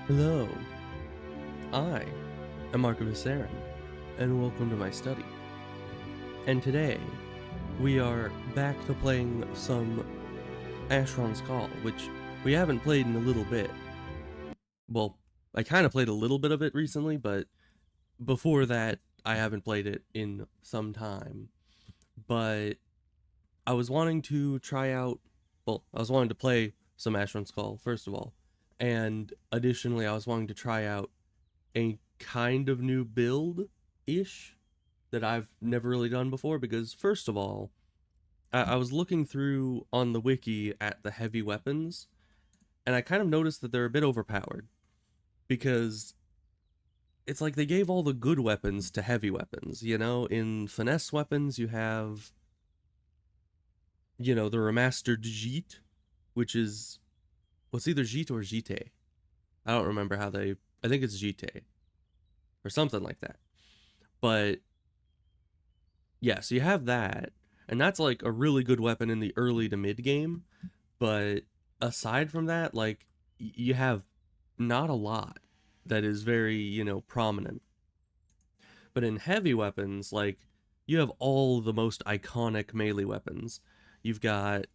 Hello, I am Asheron, and welcome to my study. And today, we are back to playing some Asheron's Call, which we haven't played in a little bit. Well, I kind of played a little bit of it recently, but before that, I haven't played it in some time. But I was wanting to try out, well, I was wanting to play some Asheron's Call, first of all. And additionally, I was wanting to try out a kind of new build ish that I've never really done before because, first of all, I was looking through on the wiki at the heavy weapons and I kind of noticed that they're a bit overpowered because it's like they gave all the good weapons to heavy weapons. In finesse weapons, you have, the remastered Jeet, which is, what's either Jeet or Jite. I don't remember I think it's Jite or something like that. But yeah, so you have that, and that's like a really good weapon in the early to mid game. But aside from that, like you have not a lot that is very, prominent. But in heavy weapons, like you have all the most iconic melee weapons. You've got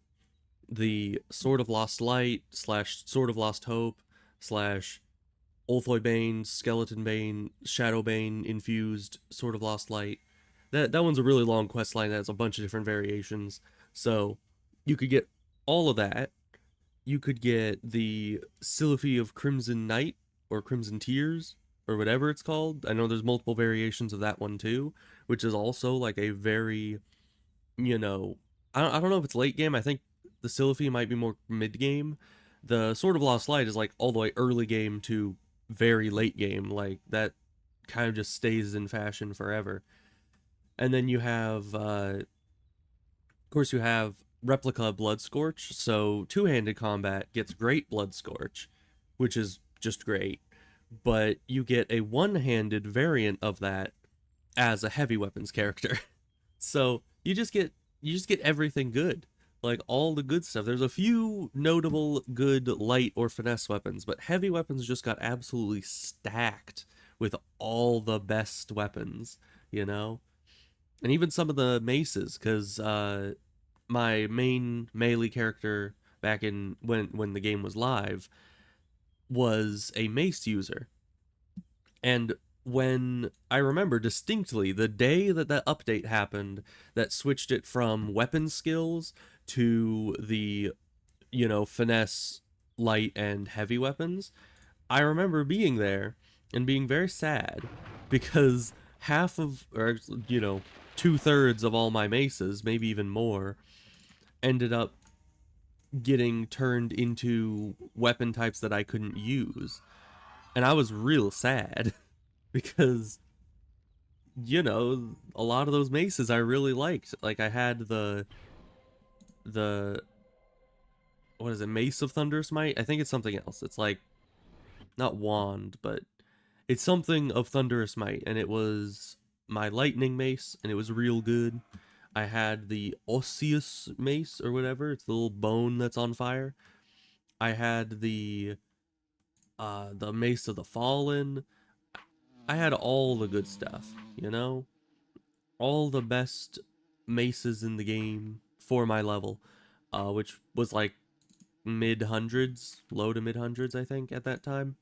the Sword of Lost Light slash Sword of Lost Hope slash Ulthoi Bane, Skeleton Bane, Shadow Bane infused Sword of Lost Light. That one's a really long quest line that has a bunch of different variations. So you could get all of that. You could get the Sylphy of Crimson Night or Crimson Tears or whatever it's called. I know there's multiple variations of that one too, which is also like a very, you know, I don't know if it's late game. I think the Sylphy might be more mid game. The Sword of Lost Light is like all the way early game to very late game. Like that kind of just stays in fashion forever. And then you have, of course, you have replica Blood Scorch. So two-handed combat gets great Blood Scorch, which is just great. But you get a one-handed variant of that as a heavy weapons character. So you just get everything good. Like all the good stuff. There's a few notable good light or finesse weapons, but heavy weapons just got absolutely stacked with all the best weapons, you know? And even some of the maces, because my main melee character back in when the game was live was a mace user. And when I remember distinctly the day that that update happened that switched it from weapon skills to the, finesse, light, and heavy weapons, I remember being there and being very sad because half of, or, two-thirds of all my maces, maybe even more, ended up getting turned into weapon types that I couldn't use. And I was real sad because a lot of those maces I really liked. Like I had the what is it, Mace of Thunderous Might? I think it's something else. It's like not wand, but it's something of Thunderous Might, and it was my lightning mace, and it was real good. I had the Osseous mace or whatever. It's the little bone that's on fire. I had the Mace of the Fallen. I had all the good stuff, all the best maces in the game for my level, which was like mid hundreds, low to mid hundreds, I think, at that time.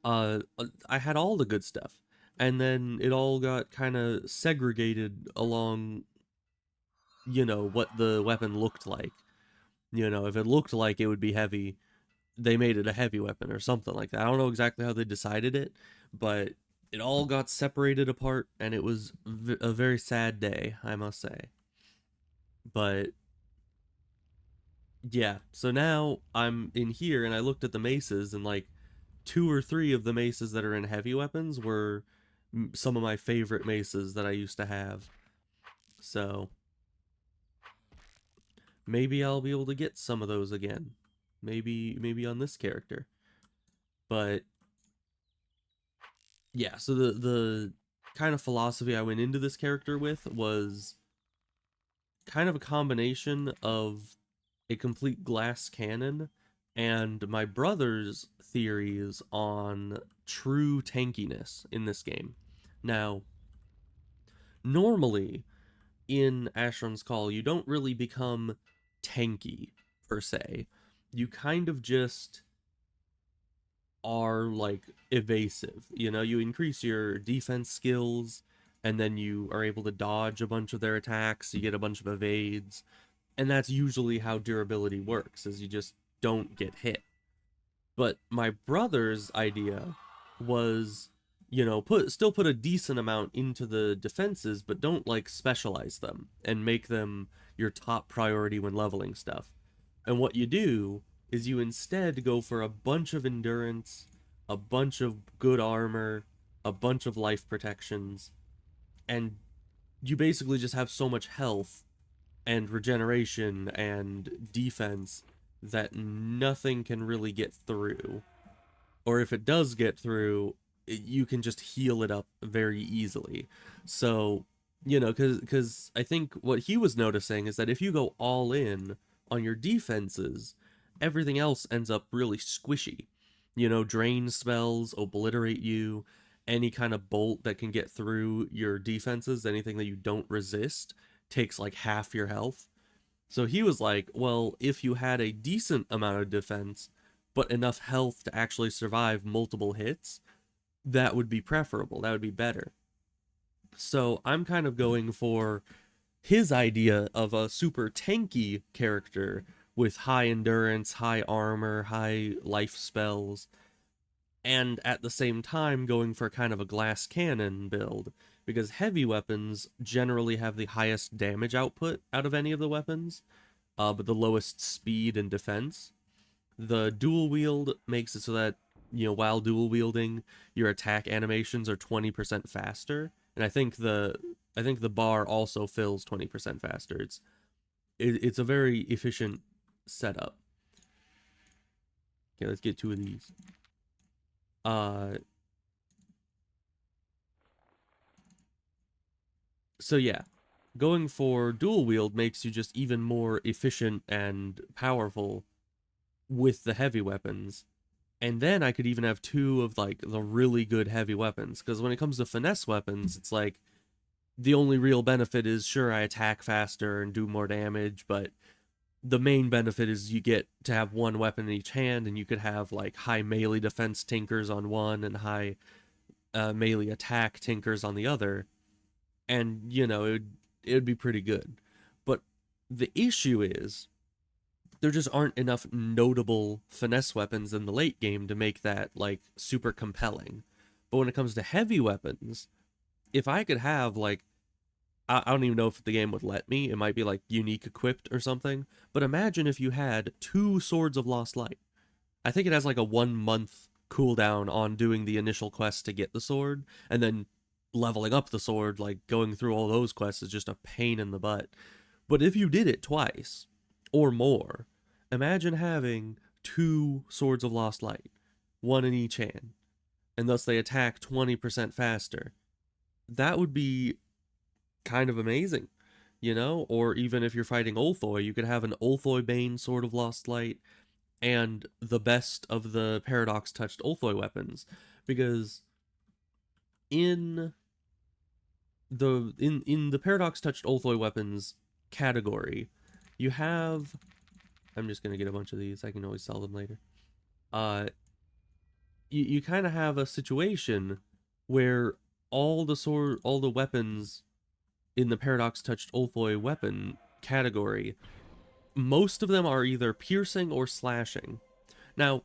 I had all the good stuff, and then it all got kind of segregated along, what the weapon looked like. If it looked like it would be heavy, they made it a heavy weapon or something like that. I don't know exactly how they decided it, but it all got separated apart, and it was a very sad day, I must say. But yeah, so now I'm in here, and I looked at the maces, and like two or three of the maces that are in heavy weapons were some of my favorite maces that I used to have. So maybe I'll be able to get some of those again. Maybe on this character. But yeah, so the kind of philosophy I went into this character with was kind of a combination of a complete glass cannon and my brother's theories on true tankiness in this game. Now, normally in Asheron's Call, you don't really become tanky per se. You kind of just are like evasive. You know, you increase your defense skills and then you are able to dodge a bunch of their attacks, you get a bunch of evades, and that's usually how durability works, is you just don't get hit. But my brother's idea was, you know, put a decent amount into the defenses, but don't like specialize them and make them your top priority when leveling stuff. And what you do is you instead go for a bunch of endurance, a bunch of good armor, a bunch of life protections, and you basically just have so much health and regeneration and defense that nothing can really get through. Or if it does get through, you can just heal it up very easily. So, you know, because I think what he was noticing is that if you go all in on your defenses, everything else ends up really squishy. You know, drain spells obliterate you. Any kind of bolt that can get through your defenses, anything that you don't resist, takes like half your health. So he was like, well, if you had a decent amount of defense, but enough health to actually survive multiple hits, that would be preferable. That would be better. So I'm kind of going for his idea of a super tanky character with high endurance, high armor, high life spells, and at the same time going for kind of a glass cannon build. Because heavy weapons generally have the highest damage output out of any of the weapons, but the lowest speed and defense. The dual wield makes it so that, you know, while dual wielding, your attack animations are 20% faster. And I think the bar also fills 20% faster. It's a very efficient setup. Okay, let's get two of these. Uh so yeah, going for dual wield makes you just even more efficient and powerful with the heavy weapons. And then I could even have two of like the really good heavy weapons. Because when it comes to finesse weapons, it's like the only real benefit is sure I attack faster and do more damage, but the main benefit is you get to have one weapon in each hand, and you could have like high melee defense tinkers on one and high melee attack tinkers on the other, and you know it would be pretty good. But the issue is there just aren't enough notable finesse weapons in the late game to make that like super compelling. But when it comes to heavy weapons, if I could have like I don't even know if the game would let me. It might be like unique equipped or something. But imagine if you had two swords of lost light. I think it has like a 1 month cooldown on doing the initial quest to get the sword, and then leveling up the sword, like going through all those quests is just a pain in the butt. But if you did it twice or more, imagine having two swords of lost light, one in each hand, and thus they attack 20% faster. That would be kind of amazing, you know? Or even if you're fighting Ulthoi, you could have an Ulthoi Bane Sword of Lost Light and the best of the Paradox Touched Ulthoi weapons. Because in in the Paradox Touched Ulthoi weapons category, you have I'm just gonna get a bunch of these, I can always sell them later. Uh you kind of have a situation where all the weapons in the Paradox Touched Ulthoi weapon category, most of them are either piercing or slashing. Now,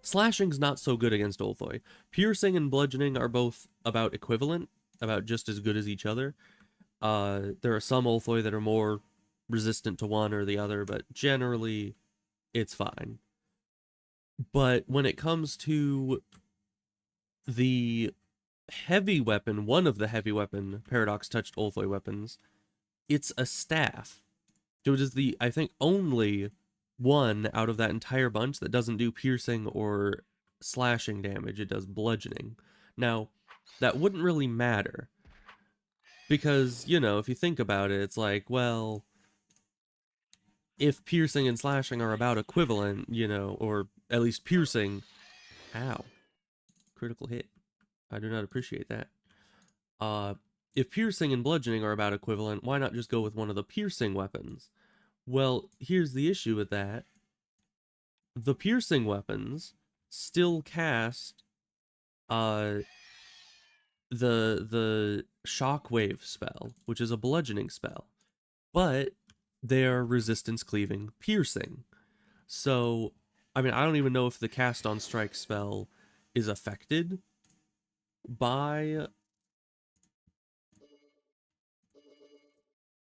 slashing's not so good against Ulthoi. Piercing and bludgeoning are both about equivalent, about just as good as each other. There are some Ulthoi that are more resistant to one or the other, but generally it's fine. But when it comes to the heavy weapon, one of the heavy weapon Paradox Touched Ulthoi weapons, it's a staff. So it is the, I think, only one out of that entire bunch that doesn't do piercing or slashing damage. It does bludgeoning. Now, that wouldn't really matter because, you know, if you think about it, it's like, well, if piercing and slashing are about equivalent, you know, or at least piercing, ow, critical hit. I do not appreciate that. Uh, if piercing and bludgeoning are about equivalent, why not just go with one of the piercing weapons? Well, here's the issue with that. The piercing weapons still cast uh the shockwave spell, which is a bludgeoning spell, but they are resistance cleaving piercing. So, I mean, I don't even know if the cast on strike spell is affected by,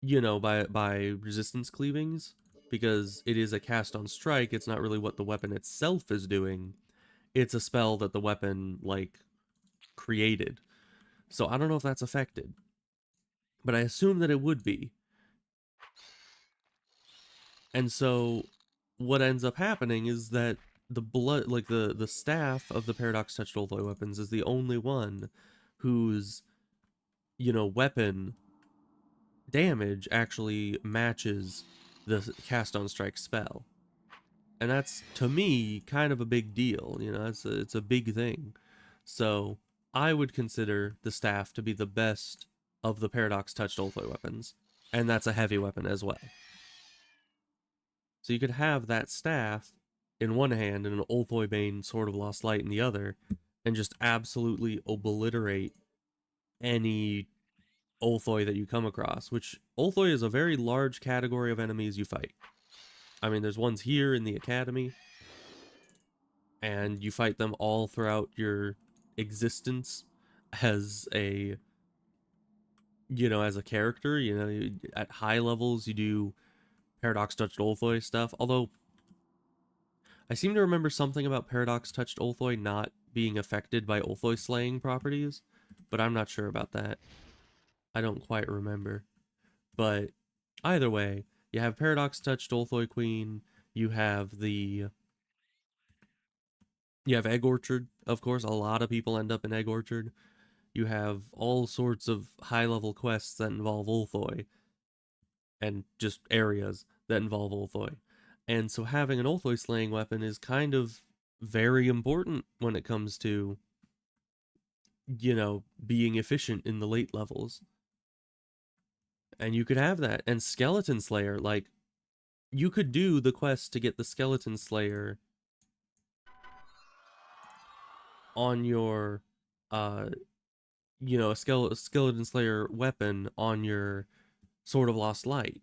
you know, by resistance cleavings, because it is a cast on strike. It's not really what the weapon itself is doing. It's a spell that the weapon like created. So I don't know if that's affected, but I assume that it would be. And so what ends up happening is that the blood, like the staff of the paradox touched Olthoi weapons is the only one whose, you know, weapon damage actually matches the cast on strike spell. And that's, to me, kind of a big deal. You know, it's a big thing. So I would consider the staff to be the best of the paradox touched Olthoi weapons, and that's a heavy weapon as well. So you could have that staff in one hand and an Olthoi Bane Sword of Lost Light in the other, and just absolutely obliterate any Olthoi that you come across, which Olthoi is a very large category of enemies you fight. I mean, there's ones here in the academy, and you fight them all throughout your existence as a, you know, as a character. You know, at high levels you do paradox touched Olthoi stuff, although I seem to remember something about paradox touched Olthoi not being affected by Olthoi slaying properties, but I'm not sure about that. I don't quite remember. But either way, you have paradox touched Olthoi Queen, you have the you have Egg Orchard, of course. A lot of people end up in Egg Orchard. You have all sorts of high level quests that involve Olthoi, and just areas that involve Olthoi. And so having an Olthoi slaying weapon is kind of very important when it comes to, you know, being efficient in the late levels. And you could have that. And Skeleton Slayer, like, you could do the quest to get the Skeleton Slayer on your, uh, you know, a Skeleton Slayer weapon on your Sword of Lost Light,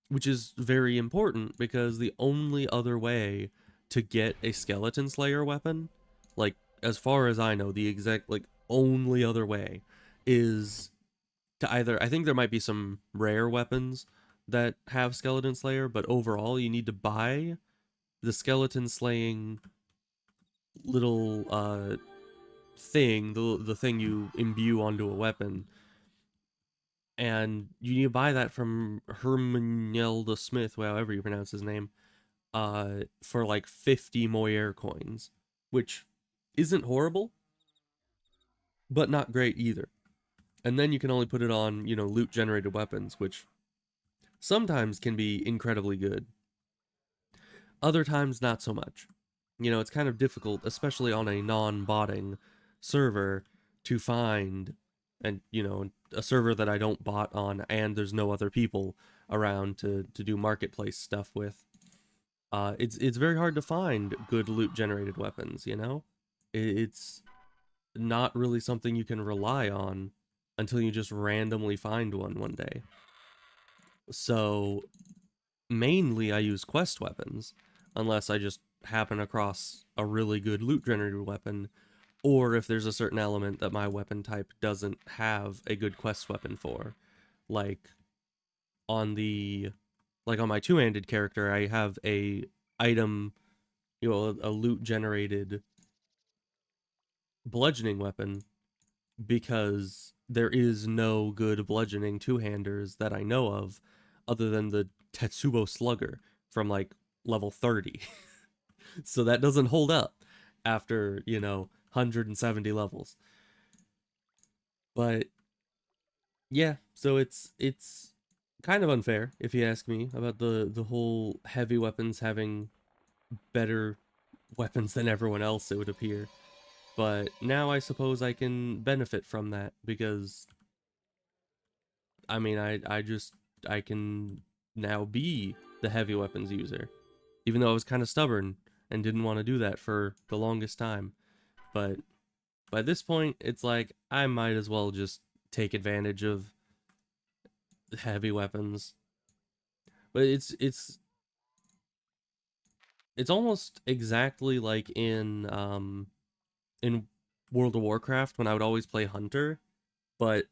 which is very important because the only other way to get a Skeleton Slayer weapon, like, as far as I know, the exact, like, only other way is to either, I think there might be some rare weapons that have Skeleton Slayer, but overall you need to buy the skeleton slaying little thing, the thing you imbue onto a weapon, and you need to buy that from Hermaniel Smith, however you pronounce his name, for like 50 Moyer coins, which isn't horrible, but not great either. And then you can only put it on, you know, loot generated weapons, which sometimes can be incredibly good. Other times, not so much. You know, it's kind of difficult, especially on a non-botting server, to find, and, you know, a server that I don't bot on and there's no other people around to do marketplace stuff with. It's very hard to find good loot generated weapons, you know? It's not really something you can rely on until you just randomly find one day. So mainly I use quest weapons, unless I just happen across a really good loot generated weapon, or if there's a certain element that my weapon type doesn't have a good quest weapon for. Like on the like on my two-handed character, I have a item, you know, a loot generated bludgeoning weapon because there is no good bludgeoning two-handers that I know of other than the Tetsubo Slugger from like level 30. So that doesn't hold up after, you know, 170 levels. But yeah, so it's kind of unfair, if you ask me, about the whole heavy weapons having better weapons than everyone else, it would appear. But now I suppose I can benefit from that because I mean I can now be the heavy weapons user, even though I was kind of stubborn and didn't want to do that for the longest time. But by this point, it's like I might as well just take advantage of heavy weapons. But it's almost exactly like in World of Warcraft when I would always play Hunter, but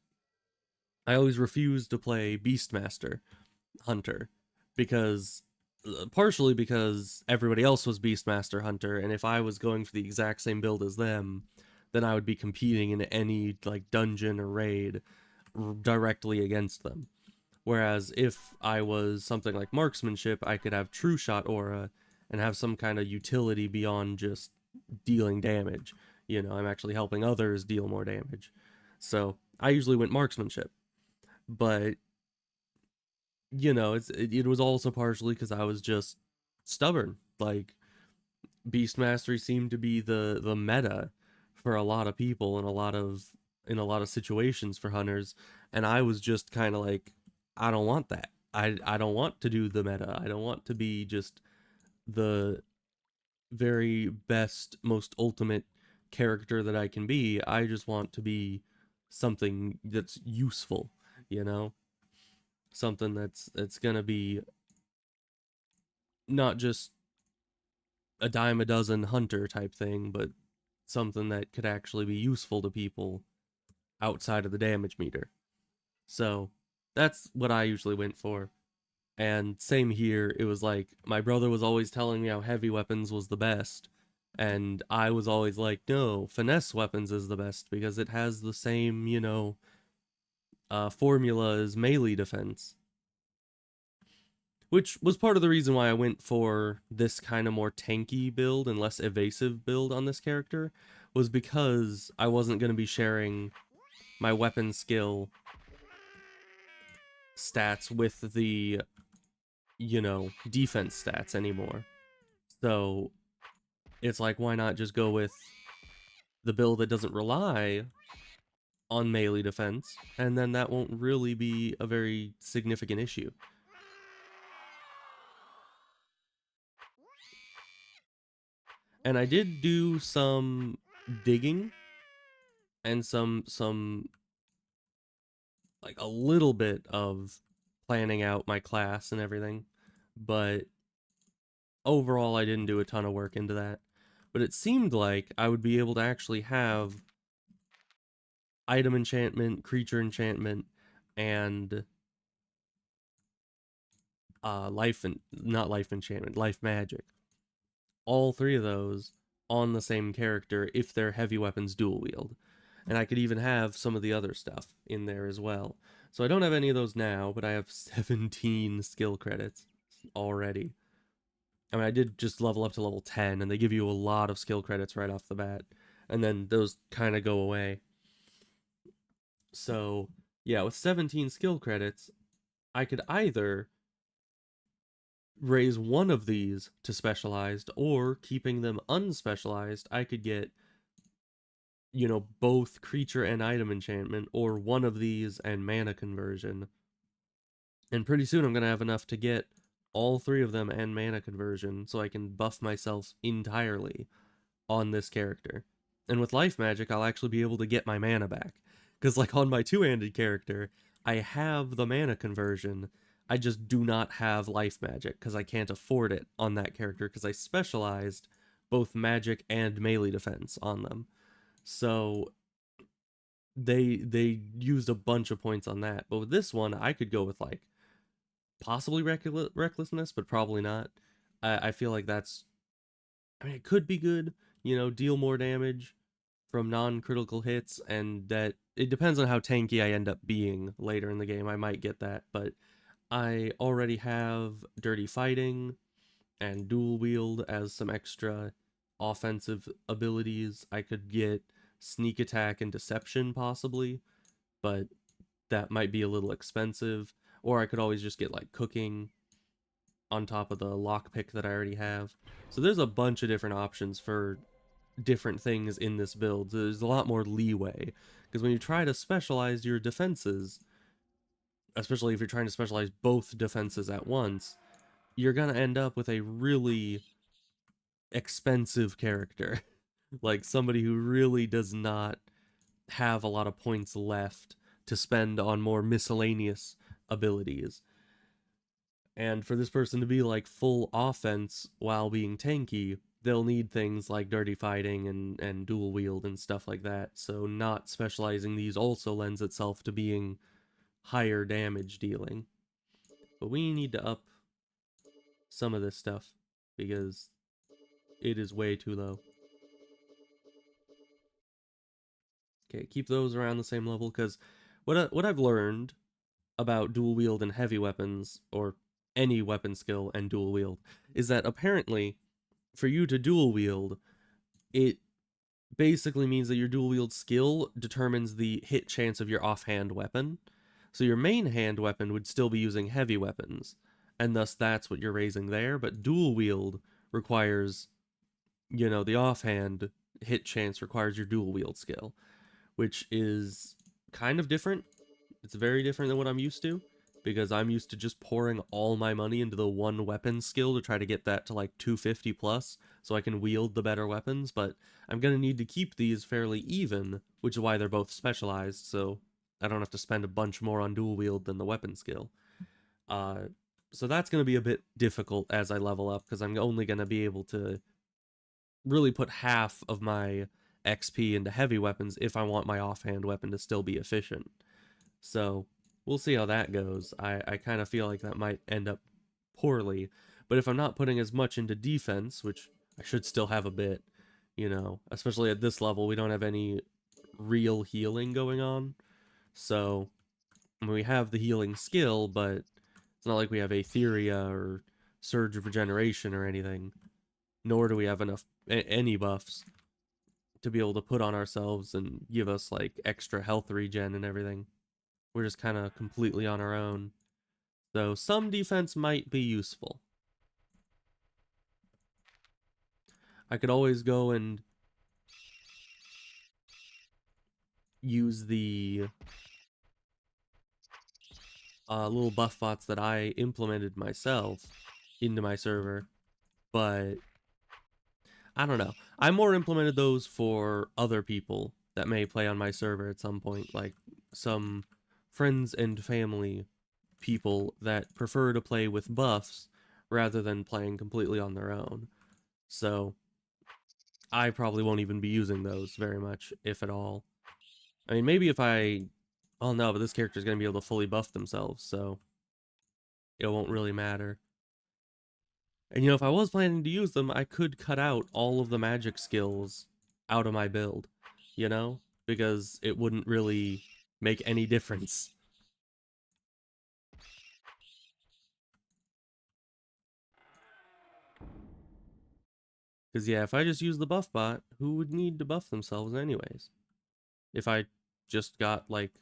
I always refused to play Beastmaster Hunter because partially because everybody else was Beastmaster Hunter, and if I was going for the exact same build as them, then I would be competing in any like dungeon or raid directly against them. Whereas if I was something like marksmanship, I could have true shot aura and have some kind of utility beyond just dealing damage. You know, I'm actually helping others deal more damage. So I usually went marksmanship, but it was also partially because I was just stubborn. Like beast mastery seemed to be the meta for a lot of people in a lot of situations for hunters, and I was just kind of like, I don't want that. I don't want to do the meta. I don't want to be just the very best, most ultimate character that I can be. I just want to be something that's useful, you know? Something that's gonna be not just a dime a dozen hunter type thing, but something that could actually be useful to people outside of the damage meter. So that's what I usually went for. And same here, it was like my brother was always telling me how heavy weapons was the best. And I was always like, no, finesse weapons is the best because it has the same, formula as melee defense. Which was part of the reason why I went for this kind of more tanky build and less evasive build on this character, was because I wasn't going to be sharing my weapon skill stats with the, defense stats anymore. So it's like, why not just go with the build that doesn't rely on melee defense, and then that won't really be a very significant issue. And I did do some digging and some like a little bit of planning out my class and everything, but overall I didn't do a ton of work into that. But it seemed like I would be able to actually have item enchantment, creature enchantment, and life and not life enchantment, life magic. All three of those on the same character if they're heavy weapons dual wield. And I could even have some of the other stuff in there as well. So I don't have any of those now, but I have 17 skill credits already. I mean, I did just level up to level 10, and they give you a lot of skill credits right off the bat. And then those kind of go away. So, yeah, with 17 skill credits, I could either raise one of these to specialized, or keeping them unspecialized, I could get, both creature and item enchantment, or one of these and mana conversion. And pretty soon I'm going to have enough to get all three of them and mana conversion so I can buff myself entirely on this character. And with life magic, I'll actually be able to get my mana back. Because, like, on my two-handed character, I have the mana conversion. I just do not have life magic because I can't afford it on that character because I specialized both magic and melee defense on them. So they used a bunch of points on that. But with this one, I could go with like possibly recklessness, but probably not. I feel like that's, I mean, it could be good, deal more damage from non-critical hits, and that it depends on how tanky I end up being later in the game. I might get that, but I already have dirty fighting and dual wield as some extra offensive abilities. I could get sneak attack and deception possibly, but that might be a little expensive. or I could always just get like cooking on top of the lockpick that I already have. So there's a bunch of different options for different things in this build. There's a lot more leeway, because when you try to specialize your defenses, especially if you're trying to specialize both defenses at once, you're gonna end up with a really expensive character. Like somebody who really does not have a lot of points left to spend on more miscellaneous abilities. And for this person to be like full offense while being tanky, they'll need things like dirty fighting and dual wield and stuff like that. So not specializing these also lends itself to being higher damage dealing. But we need to up some of this stuff because it is way too low. Okay, keep those around the same level, because what I've learned about dual wield and heavy weapons, or any weapon skill and dual wield, is that apparently for you to dual wield, it basically means that your dual wield skill determines the hit chance of your offhand weapon. So your main hand weapon would still be using heavy weapons, and thus that's what you're raising there, but dual wield requires, the offhand hit chance requires your dual wield skill, which is kind of different. It's very different than what I'm used to, because I'm used to just pouring all my money into the one weapon skill to try to get that to like 250 plus so I can wield the better weapons, but I'm going to need to keep these fairly even, which is why they're both specialized, so I don't have to spend a bunch more on dual wield than the weapon skill. Uh, so that's going to be a bit difficult as I level up, because I'm only going to be able to really put half of my XP into heavy weapons if I want my offhand weapon to still be efficient. So we'll see how that goes. I kind of feel like that might end up poorly, but if I'm not putting as much into defense, which I should still have a bit, especially at this level, we don't have any real healing going on. So we have the healing skill, but it's not like we have Aetheria or Surge of Regeneration or anything, nor do we have enough any buffs to be able to put on ourselves and give us like extra health regen and everything. We're just kind of completely on our own. So some defense might be useful. I could always go and use the little buff bots that I implemented myself into my server, but I don't know. I more implemented those for other people that may play on my server at some point, like some friends and family people that prefer to play with buffs rather than playing completely on their own. So I probably won't even be using those very much, if at all. I mean, maybe if I... Oh no, but this character's going to be able to fully buff themselves, so it won't really matter. And if I was planning to use them, I could cut out all of the magic skills out of my build, because it wouldn't really make any difference. Because yeah, if I just use the buff bot, who would need to buff themselves anyways? If I just got, like,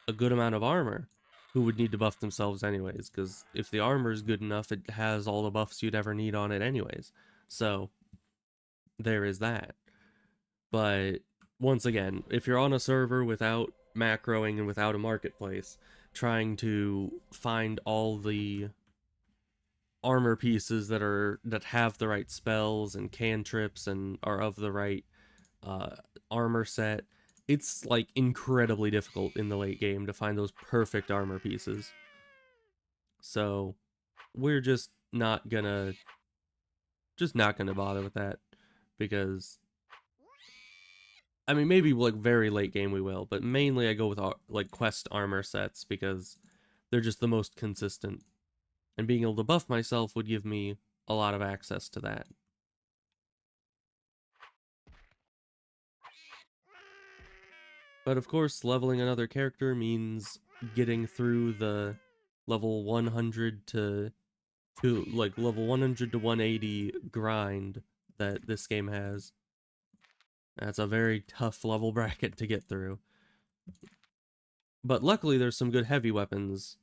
a good amount of armor, who would need to buff themselves anyways? Because if the armor is good enough, it has all the buffs you'd ever need on it anyways. So, there is that. But, once again, if you're on a server without macroing and without a marketplace, trying to find all the armor pieces that have the right spells and cantrips and are of the right armor set, it's like incredibly difficult in the late game to find those perfect armor pieces. So we're just not gonna bother with that, because I mean, maybe like very late game we will, but mainly I go with like quest armor sets because they're just the most consistent, and being able to buff myself would give me a lot of access to that. But of course, leveling another character means getting through the level 100 to like level 100 to 180 grind that this game has. That's a very tough level bracket to get through. But luckily there's some good heavy weapons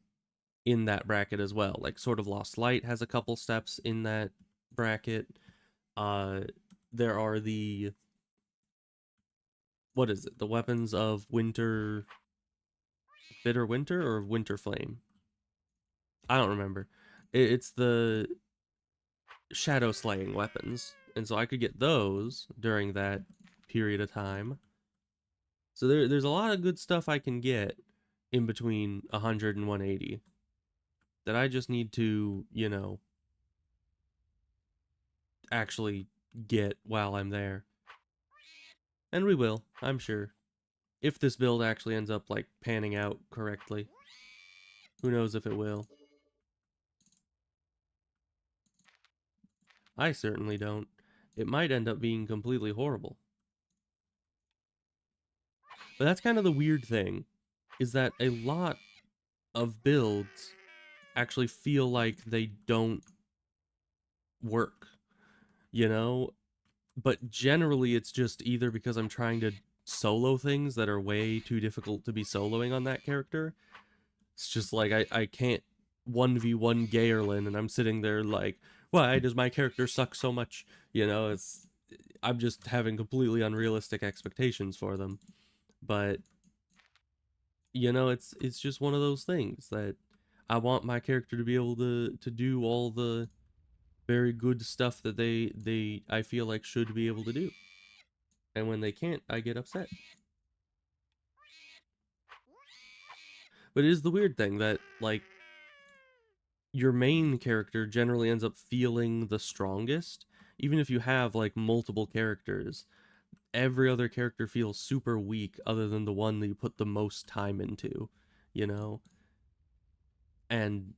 in that bracket as well. Like Sword of Lost Light has a couple steps in that bracket. Uh, there are the, what is it? The weapons of Winter, Bitter Winter or Winter Flame? I don't remember. It's the shadow slaying weapons, and so I could get those during that period of time. So there's a lot of good stuff I can get in between 100 and 180 that I just need to, actually get while I'm there. And we will, I'm sure. If this build actually ends up like panning out correctly. Who knows if it will. I certainly don't. It might end up being completely horrible. But that's kind of the weird thing, is that a lot of builds actually feel like they don't work, you know? But generally it's just either because I'm trying to solo things that are way too difficult to be soloing on that character. It's just like I can't 1v1 Gaerlin and I'm sitting there like, why does my character suck so much? It's I'm just having completely unrealistic expectations for them. But it's just one of those things that I want my character to be able to do all the very good stuff that they I feel like should be able to do. And when they can't, I get upset. But it is the weird thing that like your main character generally ends up feeling the strongest, even if you have like multiple characters. Every other character feels super weak other than the one that you put the most time into, you know? And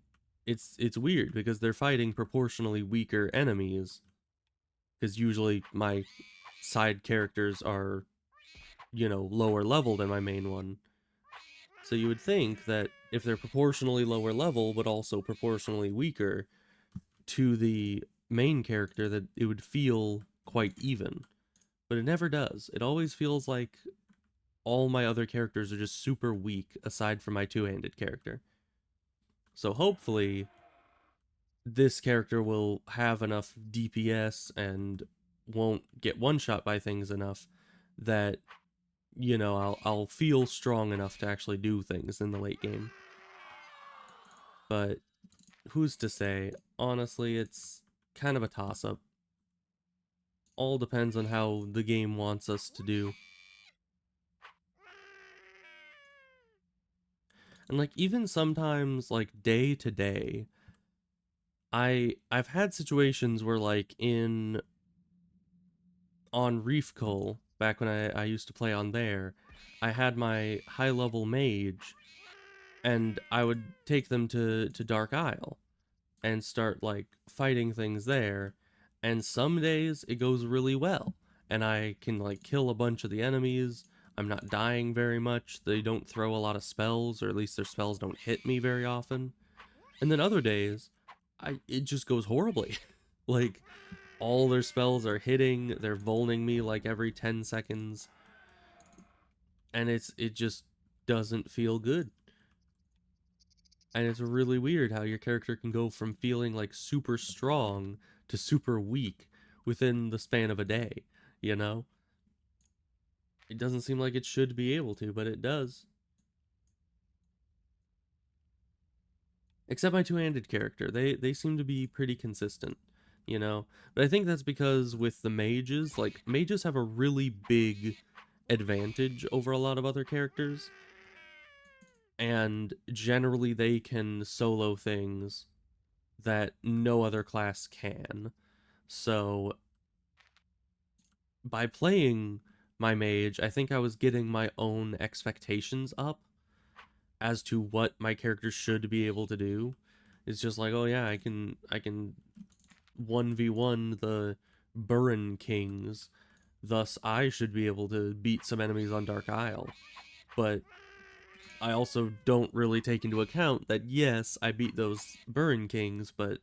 it's weird because they're fighting proportionally weaker enemies, because usually my side characters are, lower level than my main one. So you would think that if they're proportionally lower level but also proportionally weaker to the main character, that it would feel quite even. But it never does. It always feels like all my other characters are just super weak aside from my two-handed character. So hopefully this character will have enough DPS and won't get one shot by things enough that I'll feel strong enough to actually do things in the late game. But who's to say? Honestly, it's kind of a toss-up. All depends on how the game wants us to do. And like even sometimes like day to day, I've had situations where like in on Reef Cull, back when I used to play on there, I had my high level mage and I would take them to Dark Isle and start like fighting things there. And some days it goes really well and I can like kill a bunch of the enemies. I'm not dying very much. They don't throw a lot of spells, or at least their spells don't hit me very often. And then other days, it just goes horribly. Like all their spells are hitting, they're volning me like every 10 seconds. And it just doesn't feel good. And it's really weird how your character can go from feeling like super strong to super weak within the span of a day, you know? It doesn't seem like it should be able to, but it does. Except my two-handed character. They seem to be pretty consistent, you know? But I think that's because with the mages, like mages have a really big advantage over a lot of other characters. And generally they can solo things that no other class can. So by playing my mage, I think I was getting my own expectations up as to what my character should be able to do. It's just like, oh yeah, I can 1v1 the Burren Kings, thus I should be able to beat some enemies on Dark Isle. But I also don't really take into account that yes, I beat those Burren Kings, but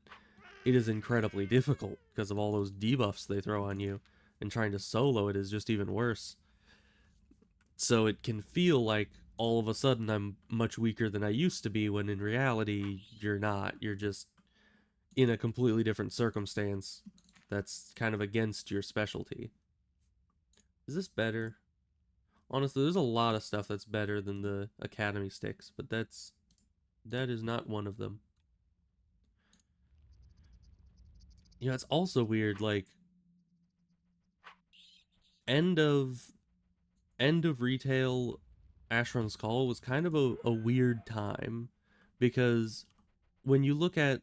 it is incredibly difficult because of all those debuffs they throw on you, and trying to solo it is just even worse. So it can feel like all of a sudden I'm much weaker than I used to be, when in reality, you're not. You're just in a completely different circumstance that's kind of against your specialty. Is this better? Honestly, there's a lot of stuff that's better than the Academy sticks, but that is not one of them. You know, it's also weird, like end of end of retail Asheron's Call was kind of a weird time, because when you look at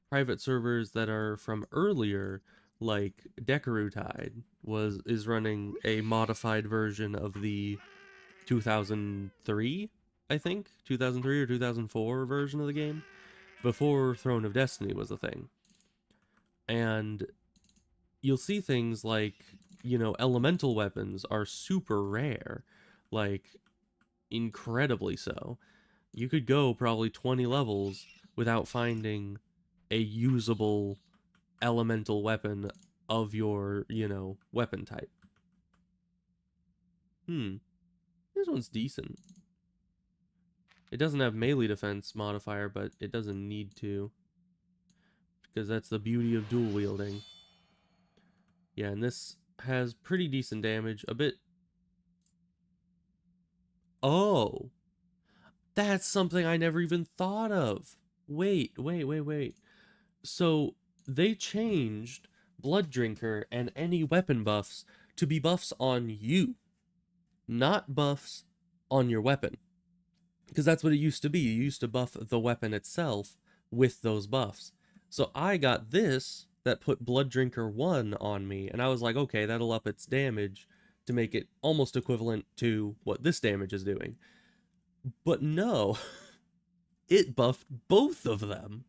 private servers that are from earlier, like Dekarutide is running a modified version of the 2003, I think, 2003 or 2004 version of the game, before Throne of Destiny was a thing. And you'll see things like, elemental weapons are super rare, like incredibly so. You could go probably 20 levels without finding a usable elemental weapon of your, weapon type. This one's decent. It doesn't have melee defense modifier, but it doesn't need to, because that's the beauty of dual wielding. Yeah, and this has pretty decent damage. A bit... Oh! That's something I never even thought of! Wait. So, they changed Blood Drinker and any weapon buffs to be buffs on you, not buffs on your weapon. Because that's what it used to be. You used to buff the weapon itself with those buffs. So I got this that put Blood Drinker 1 on me, and I was like, okay, that'll up its damage to make it almost equivalent to what this damage is doing. But no, it buffed both of them.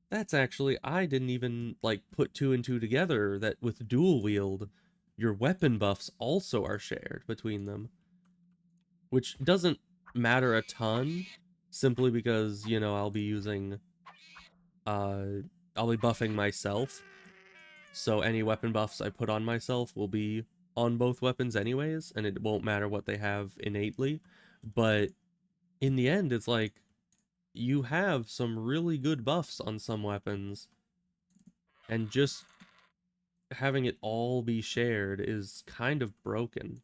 That's actually, I didn't even, like, put two and two together, that with dual wield, your weapon buffs also are shared between them. Which doesn't matter a ton, simply because, I'll be using, I'll be buffing myself, so any weapon buffs I put on myself will be on both weapons anyways, and it won't matter what they have innately. But in the end, it's like, you have some really good buffs on some weapons, and just having it all be shared is kind of broken.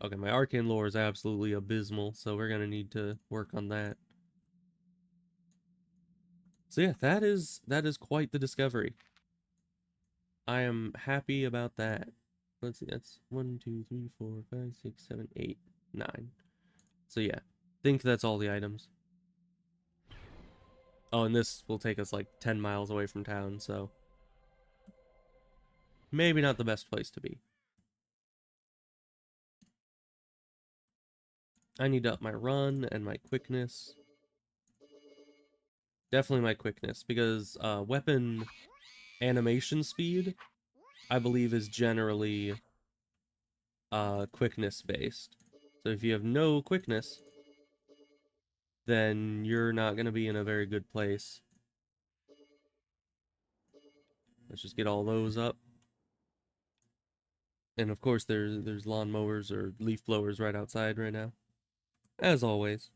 Okay, my arcane lore is absolutely abysmal, so we're gonna need to work on that. So yeah, that is quite the discovery. I am happy about that. Let's see, that's 1, 2, 3, 4, 5, 6, 7, 8, 9. So yeah, think that's all the items. Oh, and this will take us like 10 miles away from town, so maybe not the best place to be. I need to up my run and my quickness. Definitely my quickness, because weapon animation speed, I believe, is generally quickness based. So if you have no quickness, then you're not going to be in a very good place. Let's just get all those up. And of course there's lawnmowers or leaf blowers right outside right now. As always.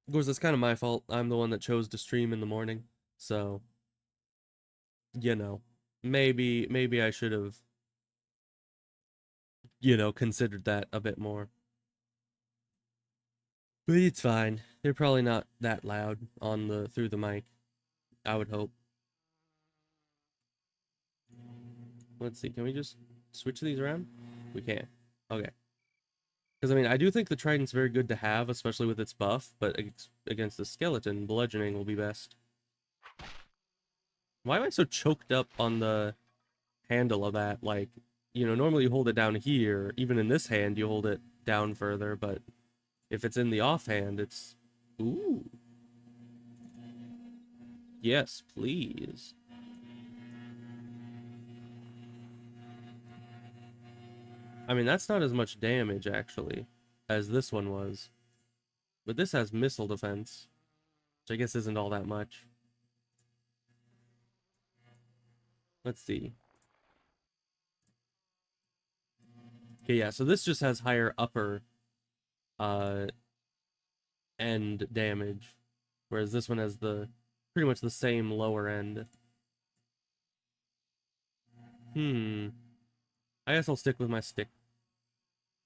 Of course, that's kind of my fault. I'm the one that chose to stream in the morning. So, you know, maybe I should have, considered that a bit more. But it's fine. They're probably not that loud on the through the mic, I would hope. Let's see, can we just switch these around? We can. Okay. Because, I mean, I do think the Trident's very good to have, especially with its buff, but against the skeleton, bludgeoning will be best. Why am I so choked up on the handle of that? Like, normally you hold it down here. Even in this hand, you hold it down further, but if it's in the offhand, it's... Ooh. Yes, please. I mean, that's not as much damage, actually, as this one was. But this has missile defense, which I guess isn't all that much. Let's see. Okay, yeah, so this just has higher upper uh end damage, whereas this one has the pretty much the same lower end. Hmm. I guess I'll stick with my stick,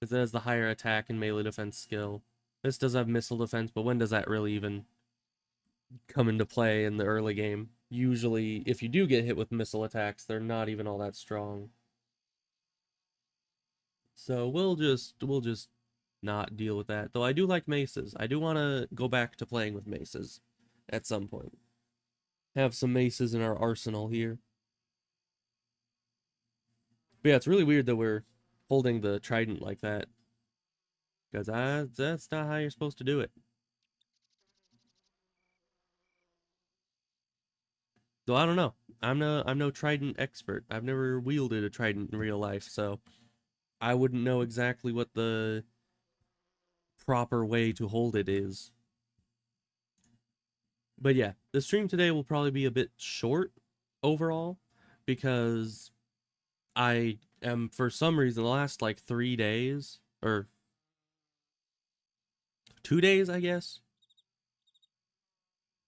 because it has the higher attack and melee defense skill. This does have missile defense, but when does that really even come into play in the early game? Usually, if you do get hit with missile attacks, they're not even all that strong. So we'll just not deal with that. Though I do like maces. I do want to go back to playing with maces at some point. Have some maces in our arsenal here. But yeah, it's really weird that we're holding the trident like that, because that's not how you're supposed to do it. So I don't know. I'm no trident expert. I've never wielded a trident in real life, so I wouldn't know exactly what the proper way to hold it is. But yeah, the stream today will probably be a bit short overall, because I am, for some reason, the last like 3 days or 2 days, I guess.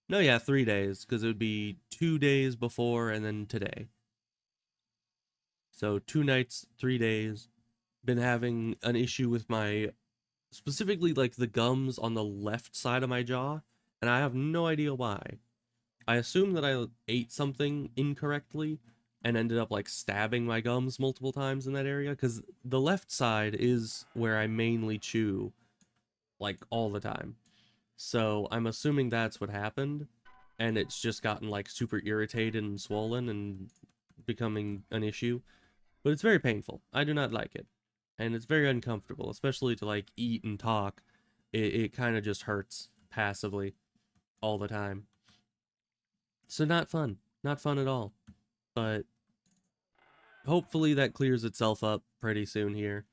No, yeah, 3 days, because it would be 2 days before and then today. So 2 nights, 3 days. Been having an issue with my, specifically like the gums on the left side of my jaw, and I have no idea why. I assume that I ate something incorrectly and ended up like stabbing my gums multiple times in that area, because the left side is where I mainly chew, like all the time. So I'm assuming that's what happened, and it's just gotten like super irritated and swollen and becoming an issue. But it's very painful. I do not like it. And it's very uncomfortable, especially to like eat and talk. It kind of just hurts passively all the time. So not fun. Not fun at all. But hopefully that clears itself up pretty soon here.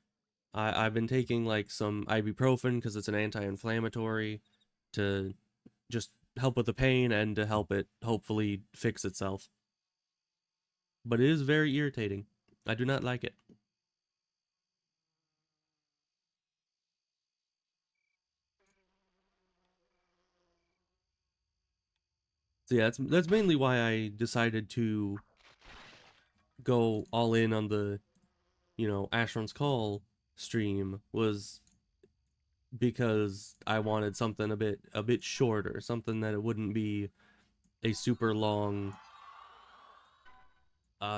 I've been taking like some ibuprofen because it's an anti-inflammatory to just help with the pain and to help it hopefully fix itself. But it is very irritating. I do not like it. So yeah, that's mainly why I decided to go all in on the, Asheron's Call stream, was because I wanted something a bit shorter, something that it wouldn't be a super long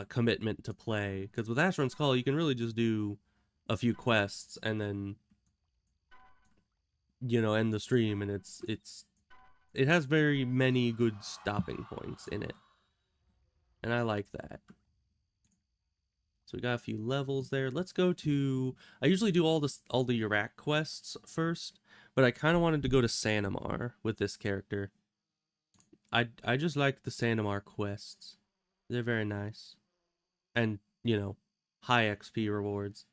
commitment to play. Because with Asheron's Call, you can really just do a few quests and then end the stream, and it has very many good stopping points in it, and I like that. So we got a few levels there. Let's go to. I usually do all the Iraq quests first, but I kind of wanted to go to Sanamar with this character. I just like the Sanamar quests. They're very nice, and high XP rewards.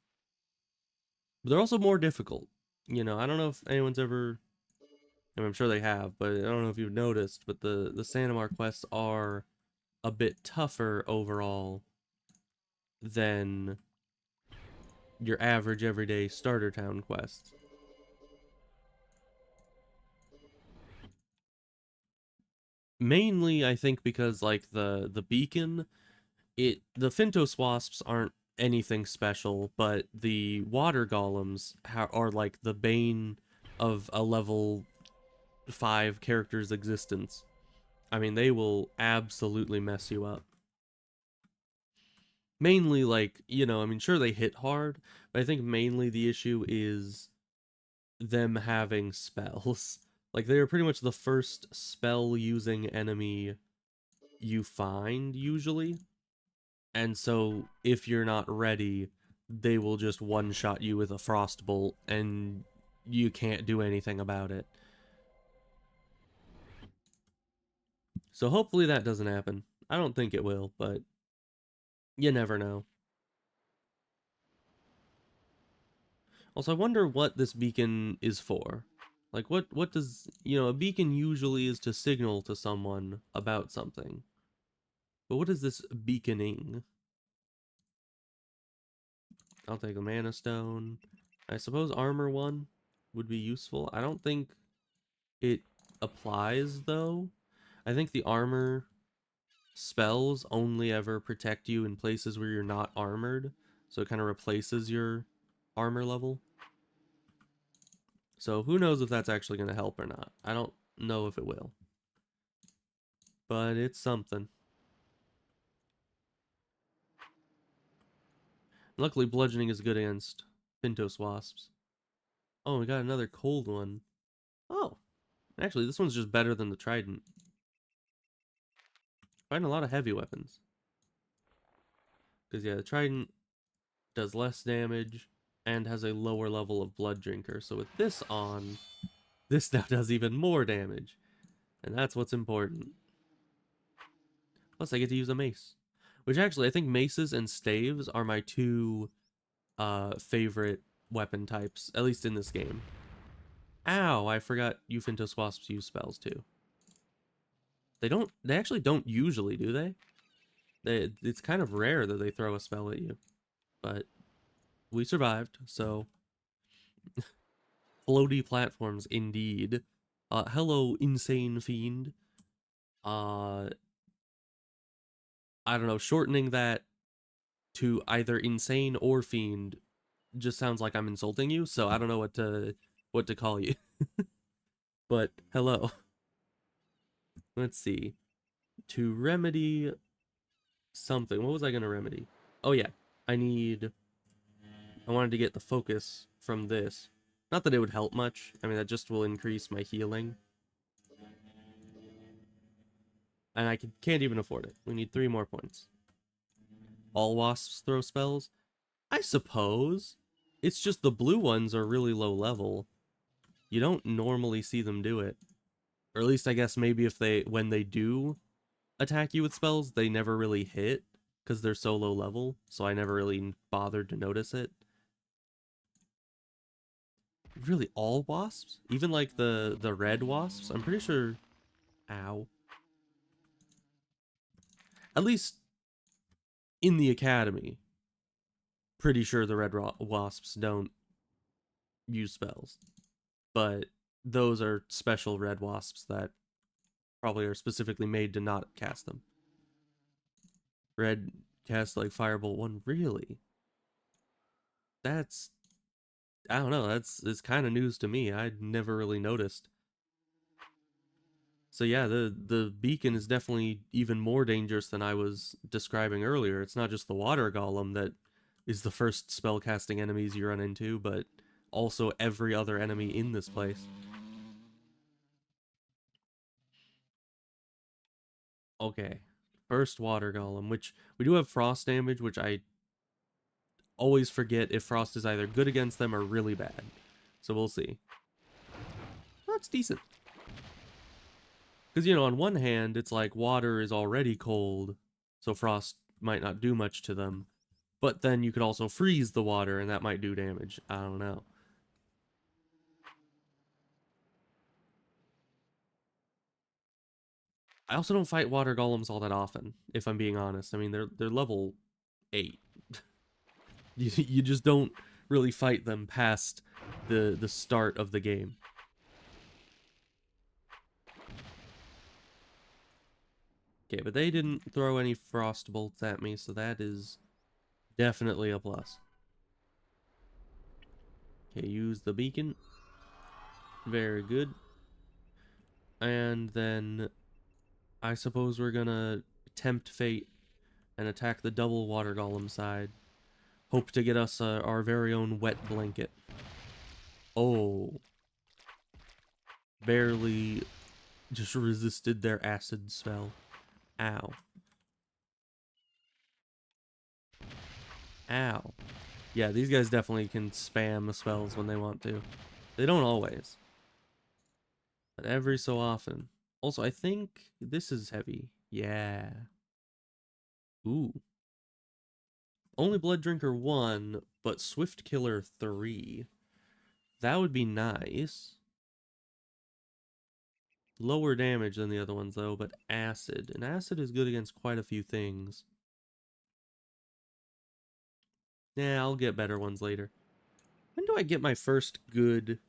But they're also more difficult. I don't know if anyone's ever. I mean, I'm sure they have, but I don't know if you've noticed. But the Sanamar quests are a bit tougher overall than your average everyday starter town quests. Mainly, I think, because like the beacon, the Fintos wasps aren't anything special, but the water golems are like the bane of a level 5 character's existence. I mean, they will absolutely mess you up. Mainly, like, I mean, sure, they hit hard, but I think mainly the issue is them having spells. Like, they are pretty much the first spell using enemy you find, usually. And so, if you're not ready, they will just one shot you with a frost bolt, and you can't do anything about it. So, hopefully, that doesn't happen. I don't think it will, but you never know. Also, I wonder what this beacon is for. Like, what does, a beacon usually is to signal to someone about something. But what is this beaconing? I'll take a mana stone. I suppose armor 1 would be useful. I don't think it applies though. I think the armor spells only ever protect you in places where you're not armored. So it kind of replaces your armor level. So who knows if that's actually going to help or not. I don't know if it will. But it's something. Luckily, bludgeoning is good against Pintos wasps. Oh, we got another cold one. Oh, actually, this one's just better than the trident. Fighting a lot of heavy weapons. Because, yeah, the trident does less damage and has a lower level of blood drinker. So with this on, this now does even more damage. And that's what's important. Plus, I get to use a mace. Which actually, I think maces and staves are my two favorite weapon types, at least in this game. Ow, I forgot Eufintos wasps use spells too. They actually don't usually, do they? It's kind of rare that they throw a spell at you. But we survived, so floaty platforms indeed. Hello, insane fiend. Uh, I don't know, shortening that to either insane or fiend just sounds like I'm insulting you, so I don't know what to call you. But hello. Let's see. To remedy something. What was I gonna remedy? Oh yeah. I wanted to get the focus from this. Not that it would help much. I mean, that just will increase my healing. And can't even afford it. We need 3 more points. All wasps throw spells? I suppose. It's just the blue ones are really low level. You don't normally see them do it. Or at least I guess maybe when they do attack you with spells, they never really hit because they're so low level, so I never really bothered to notice it. Really, all wasps? Even like the red wasps? I'm pretty sure. Ow. At least in the academy, pretty sure the red wasps don't use spells, but those are special red wasps that probably are specifically made to not cast them. Red cast like Firebolt 1, really? That's, I don't know, it's kind of news to me. I'd never really noticed. So yeah, the beacon is definitely even more dangerous than I was describing earlier. It's not just the water golem that is the first spellcasting enemies you run into, but also every other enemy in this place. Okay, first water golem, which we do have frost damage, which I always forget if frost is either good against them or really bad. So we'll see. That's decent. Because, you know, on one hand, it's like water is already cold, so frost might not do much to them. But then you could also freeze the water, and that might do damage. I don't know. I also don't fight water golems all that often, if I'm being honest. I mean, they're level 8. You just don't really fight them past the start of the game. Okay, but they didn't throw any frost bolts at me, so that is definitely a plus. Okay, use the beacon. Very good. And then I suppose we're gonna tempt fate and attack the double water golem side. Hope to get us our very own wet blanket. Oh, barely just resisted their acid spell. Ow. Ow. Yeah, these guys definitely can spam the spells when they want to. They don't always, but every so often. Also, I think this is heavy. Yeah. Ooh. Only Blood Drinker 1, but Swift Killer 3. That would be nice. Lower damage than the other ones, though, but acid. And acid is good against quite a few things. Nah, I'll get better ones later. When do I get my first good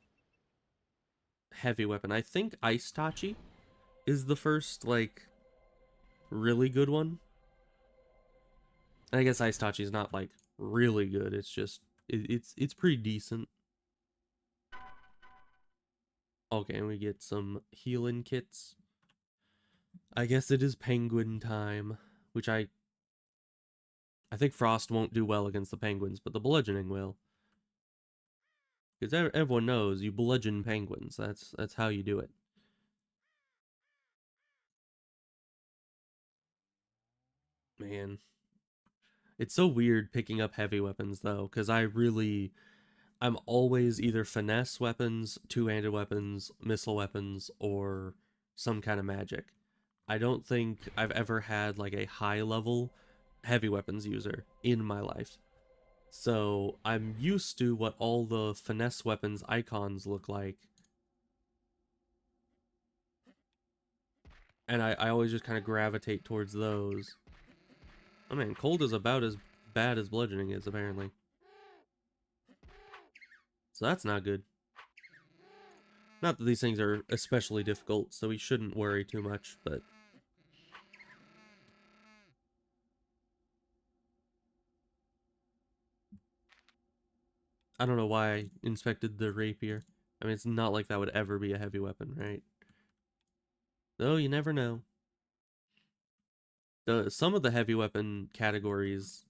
heavy weapon? I think Ice Tachi is the first, like, really good one. I guess Ice Tachi is not, like, really good. It's just, it's pretty decent. Okay, and we get some healing kits. I guess it is penguin time, which I think Frost won't do well against the penguins, but the bludgeoning will. Because everyone knows you bludgeon penguins. That's how you do it. Man, it's so weird picking up heavy weapons though, because I'm always either finesse weapons, two-handed weapons, missile weapons, or some kind of magic. I don't think I've ever had like a high level heavy weapons user in my life. So I'm used to what all the finesse weapons icons look like. And I always just kind of gravitate towards those. Oh man, cold is about as bad as bludgeoning is, apparently. So that's not good. Not that these things are especially difficult, so we shouldn't worry too much, but... I don't know why I inspected the rapier. I mean, it's not like that would ever be a heavy weapon, right? Though you never know. Some of the heavy weapon categories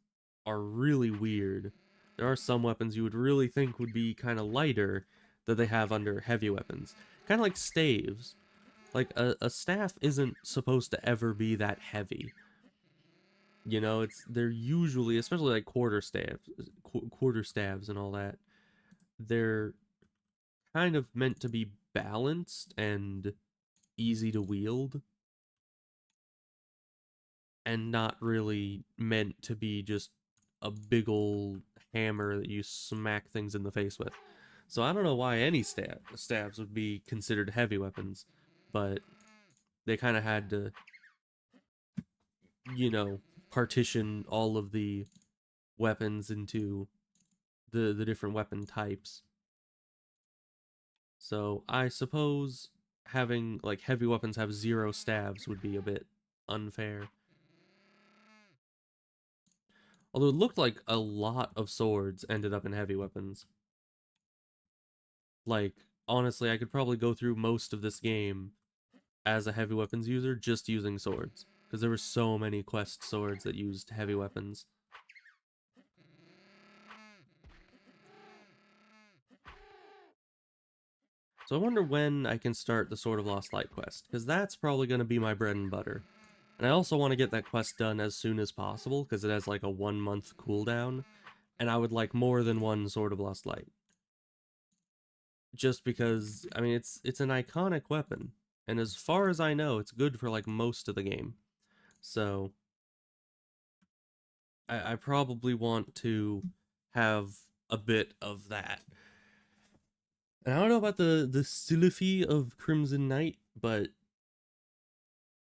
are really weird. There are some weapons you would really think would be kind of lighter that they have under heavy weapons. Kind of like staves. Like, a staff isn't supposed to ever be that heavy. You know, they're usually, especially like quarter staves and all that, they're kind of meant to be balanced and easy to wield, and not really meant to be just a big old hammer that you smack things in the face with. So I don't know why any stabs would be considered heavy weapons, but they kind of had to, you know, partition all of the weapons into the different weapon types. So I suppose having like heavy weapons have 0 stabs would be a bit unfair. Although it looked like a lot of swords ended up in heavy weapons. Like, honestly, I could probably go through most of this game as a heavy weapons user just using swords. Because there were so many quest swords that used heavy weapons. So I wonder when I can start the Sword of Lost Light quest, because that's probably going to be my bread and butter. And I also want to get that quest done as soon as possible, because it has like a 1-month cooldown, and I would like more than one Sword of Lost Light. Just because, I mean, it's an iconic weapon, and as far as I know, it's good for like most of the game. So I probably want to have a bit of that. And I don't know about the Siliphy of Crimson Knight, but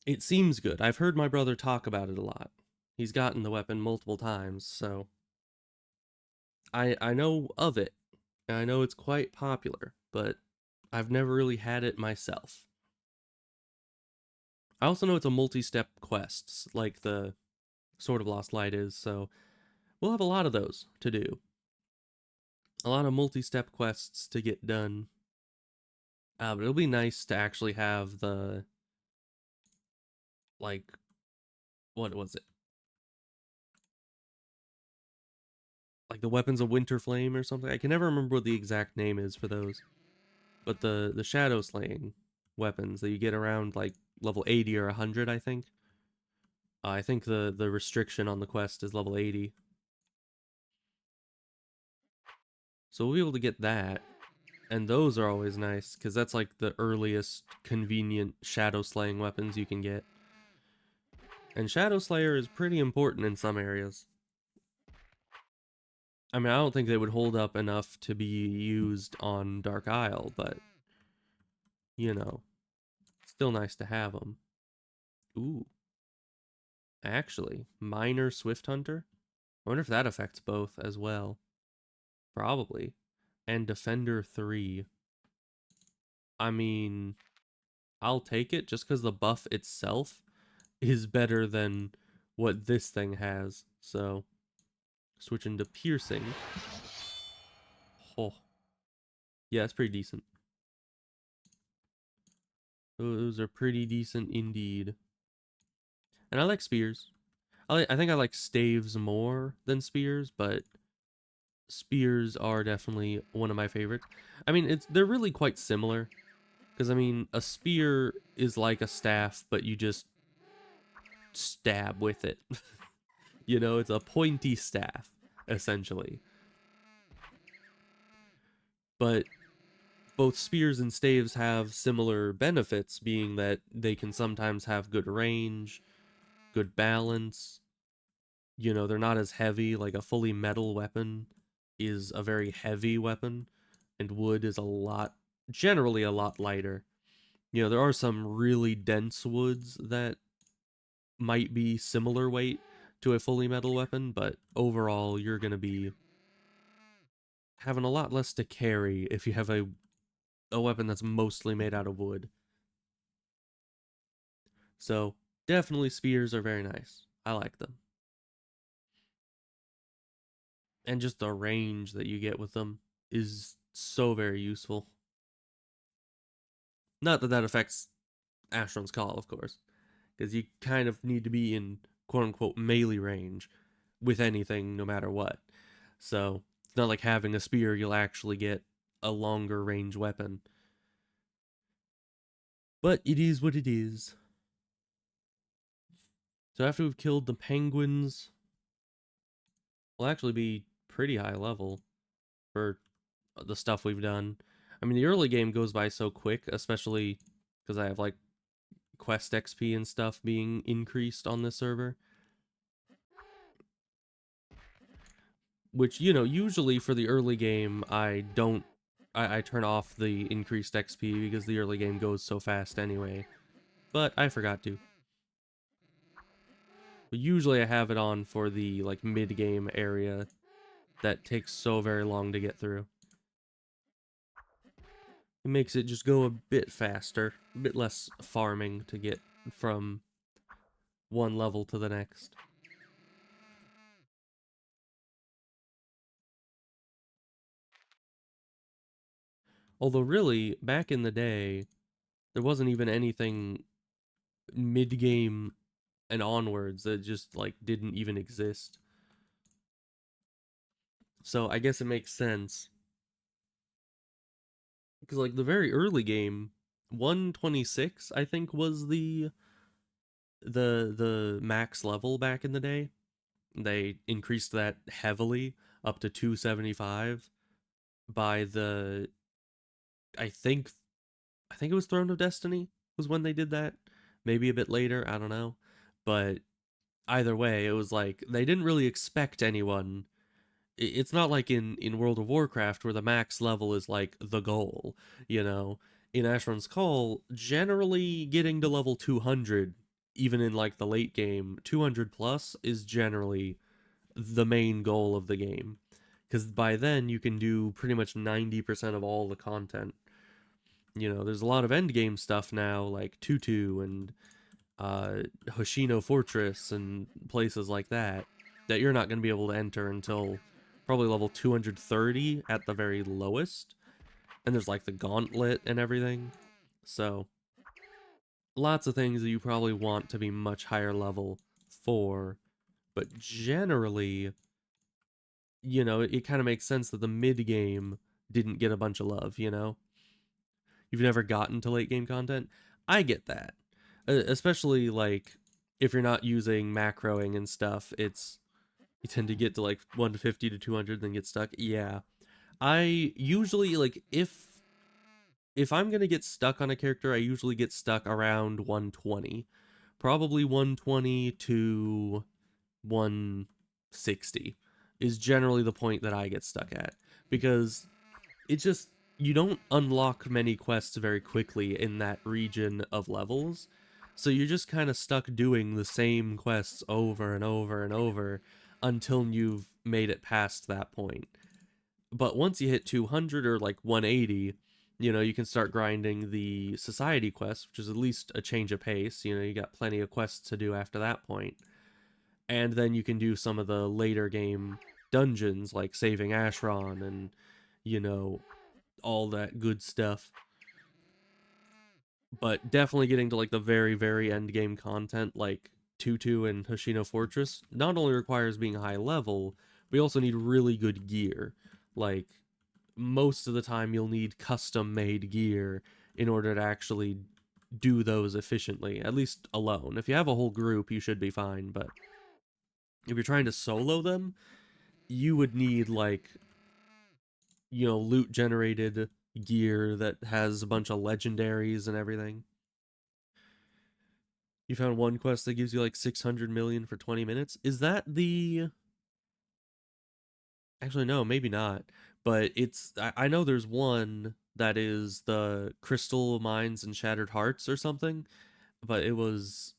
it seems good. I've heard my brother talk about it a lot. He's gotten the weapon multiple times, so I know of it. And I know it's quite popular, but I've never really had it myself. I also know it's a multi-step quest, like the Sword of Lost Light is, so we'll have a lot of those to do. A lot of multi-step quests to get done. But it'll be nice to actually have the, like, what was it? Like the Weapons of Winter Flame or something. I can never remember what the exact name is for those. But the shadow slaying weapons that you get around like level 80 or 100, I think. I think the restriction on the quest is level 80. So we'll be able to get that. And those are always nice, because that's like the earliest convenient shadow slaying weapons you can get. And Shadow Slayer is pretty important in some areas. I mean, I don't think they would hold up enough to be used on Dark Isle, but, you know, still nice to have them. Ooh. Actually, Minor Swift Hunter? I wonder if that affects both as well. Probably. And Defender 3. I mean, I'll take it just because the buff itself is better than what this thing has. So, switching to Piercing. Oh, yeah, it's pretty decent. Those are pretty decent indeed. And I like spears. I think I like staves more than spears, but spears are definitely one of my favorites. I mean, they're really quite similar. Because, I mean, a spear is like a staff, but you just stab with it. You know, it's a pointy staff, essentially. But both spears and staves have similar benefits, being that they can sometimes have good range, good balance. You know, they're not as heavy. Like a fully metal weapon is a very heavy weapon, and wood is generally a lot lighter. You know, there are some really dense woods that might be similar weight to a fully metal weapon, but overall you're going to be having a lot less to carry if you have a weapon that's mostly made out of wood. So definitely spears are very nice. I like them. And just the range that you get with them is so very useful. Not that that affects Asheron's Call, of course, because you kind of need to be in quote unquote melee range with anything no matter what. So it's not like having a spear, you'll actually get a longer range weapon. But it is what it is. So after we've killed the penguins, we'll actually be pretty high level for the stuff we've done. I mean, the early game goes by so quick, especially because I have like quest XP and stuff being increased on this server. Which, you know, usually for the early game, I turn off the increased XP because the early game goes so fast anyway. But I forgot to. But usually I have it on for the like mid-game area that takes so very long to get through. It makes it just go a bit faster, a bit less farming to get from one level to the next. Although really, back in the day, there wasn't even anything mid-game and onwards that just like didn't even exist. So I guess it makes sense. Because like the very early game, 126 I think was the max level back in the day. They increased that heavily up to 275 by the I think I think it was Throne of Destiny was when they did that. Maybe a bit later, I don't know. But either way, it was like they didn't really expect anyone. It's not like in World of Warcraft where the max level is like the goal, you know. In Asheron's Call, generally getting to level 200, even in like the late game, 200 plus is generally the main goal of the game. Because by then you can do pretty much 90% of all the content. You know, there's a lot of endgame stuff now, like Tutu and Hoshino Fortress and places like that, that you're not going to be able to enter until probably level 230 at the very lowest. And there's like the gauntlet and everything. So, lots of things that you probably want to be much higher level for. But generally, you know, it kind of makes sense that the mid game didn't get a bunch of love, you know? You've never gotten to late game content. I get that. Especially like if you're not using macroing and stuff, it's you tend to get to like 150 to 200 then get stuck. Yeah. I usually like if I'm going to get stuck on a character, I usually get stuck around 120. Probably 120 to 160 is generally the point that I get stuck at, because it just you don't unlock many quests very quickly in that region of levels. So you're just kind of stuck doing the same quests over and over and over until you've made it past that point. But once you hit 200 or like 180, you can start grinding the society quest, which is at least a change of pace. You got plenty of quests to do after that point. And then you can do some of the later game dungeons like saving Asheron and, you know, all that good stuff. But definitely getting to like the very, very end game content like Tutu and Hoshino Fortress not only requires being high level, but you also need really good gear. Like, most of the time you'll need custom made gear in order to actually do those efficiently, at least alone. If you have a whole group, you should be fine, but if you're trying to solo them, you would need like, loot generated gear that has a bunch of legendaries and everything. You found one quest that gives you like 600 million for 20 minutes. Is that the Actually, no, maybe not. But I know there's one that is the Crystal Mines and Shattered Hearts or something, but it's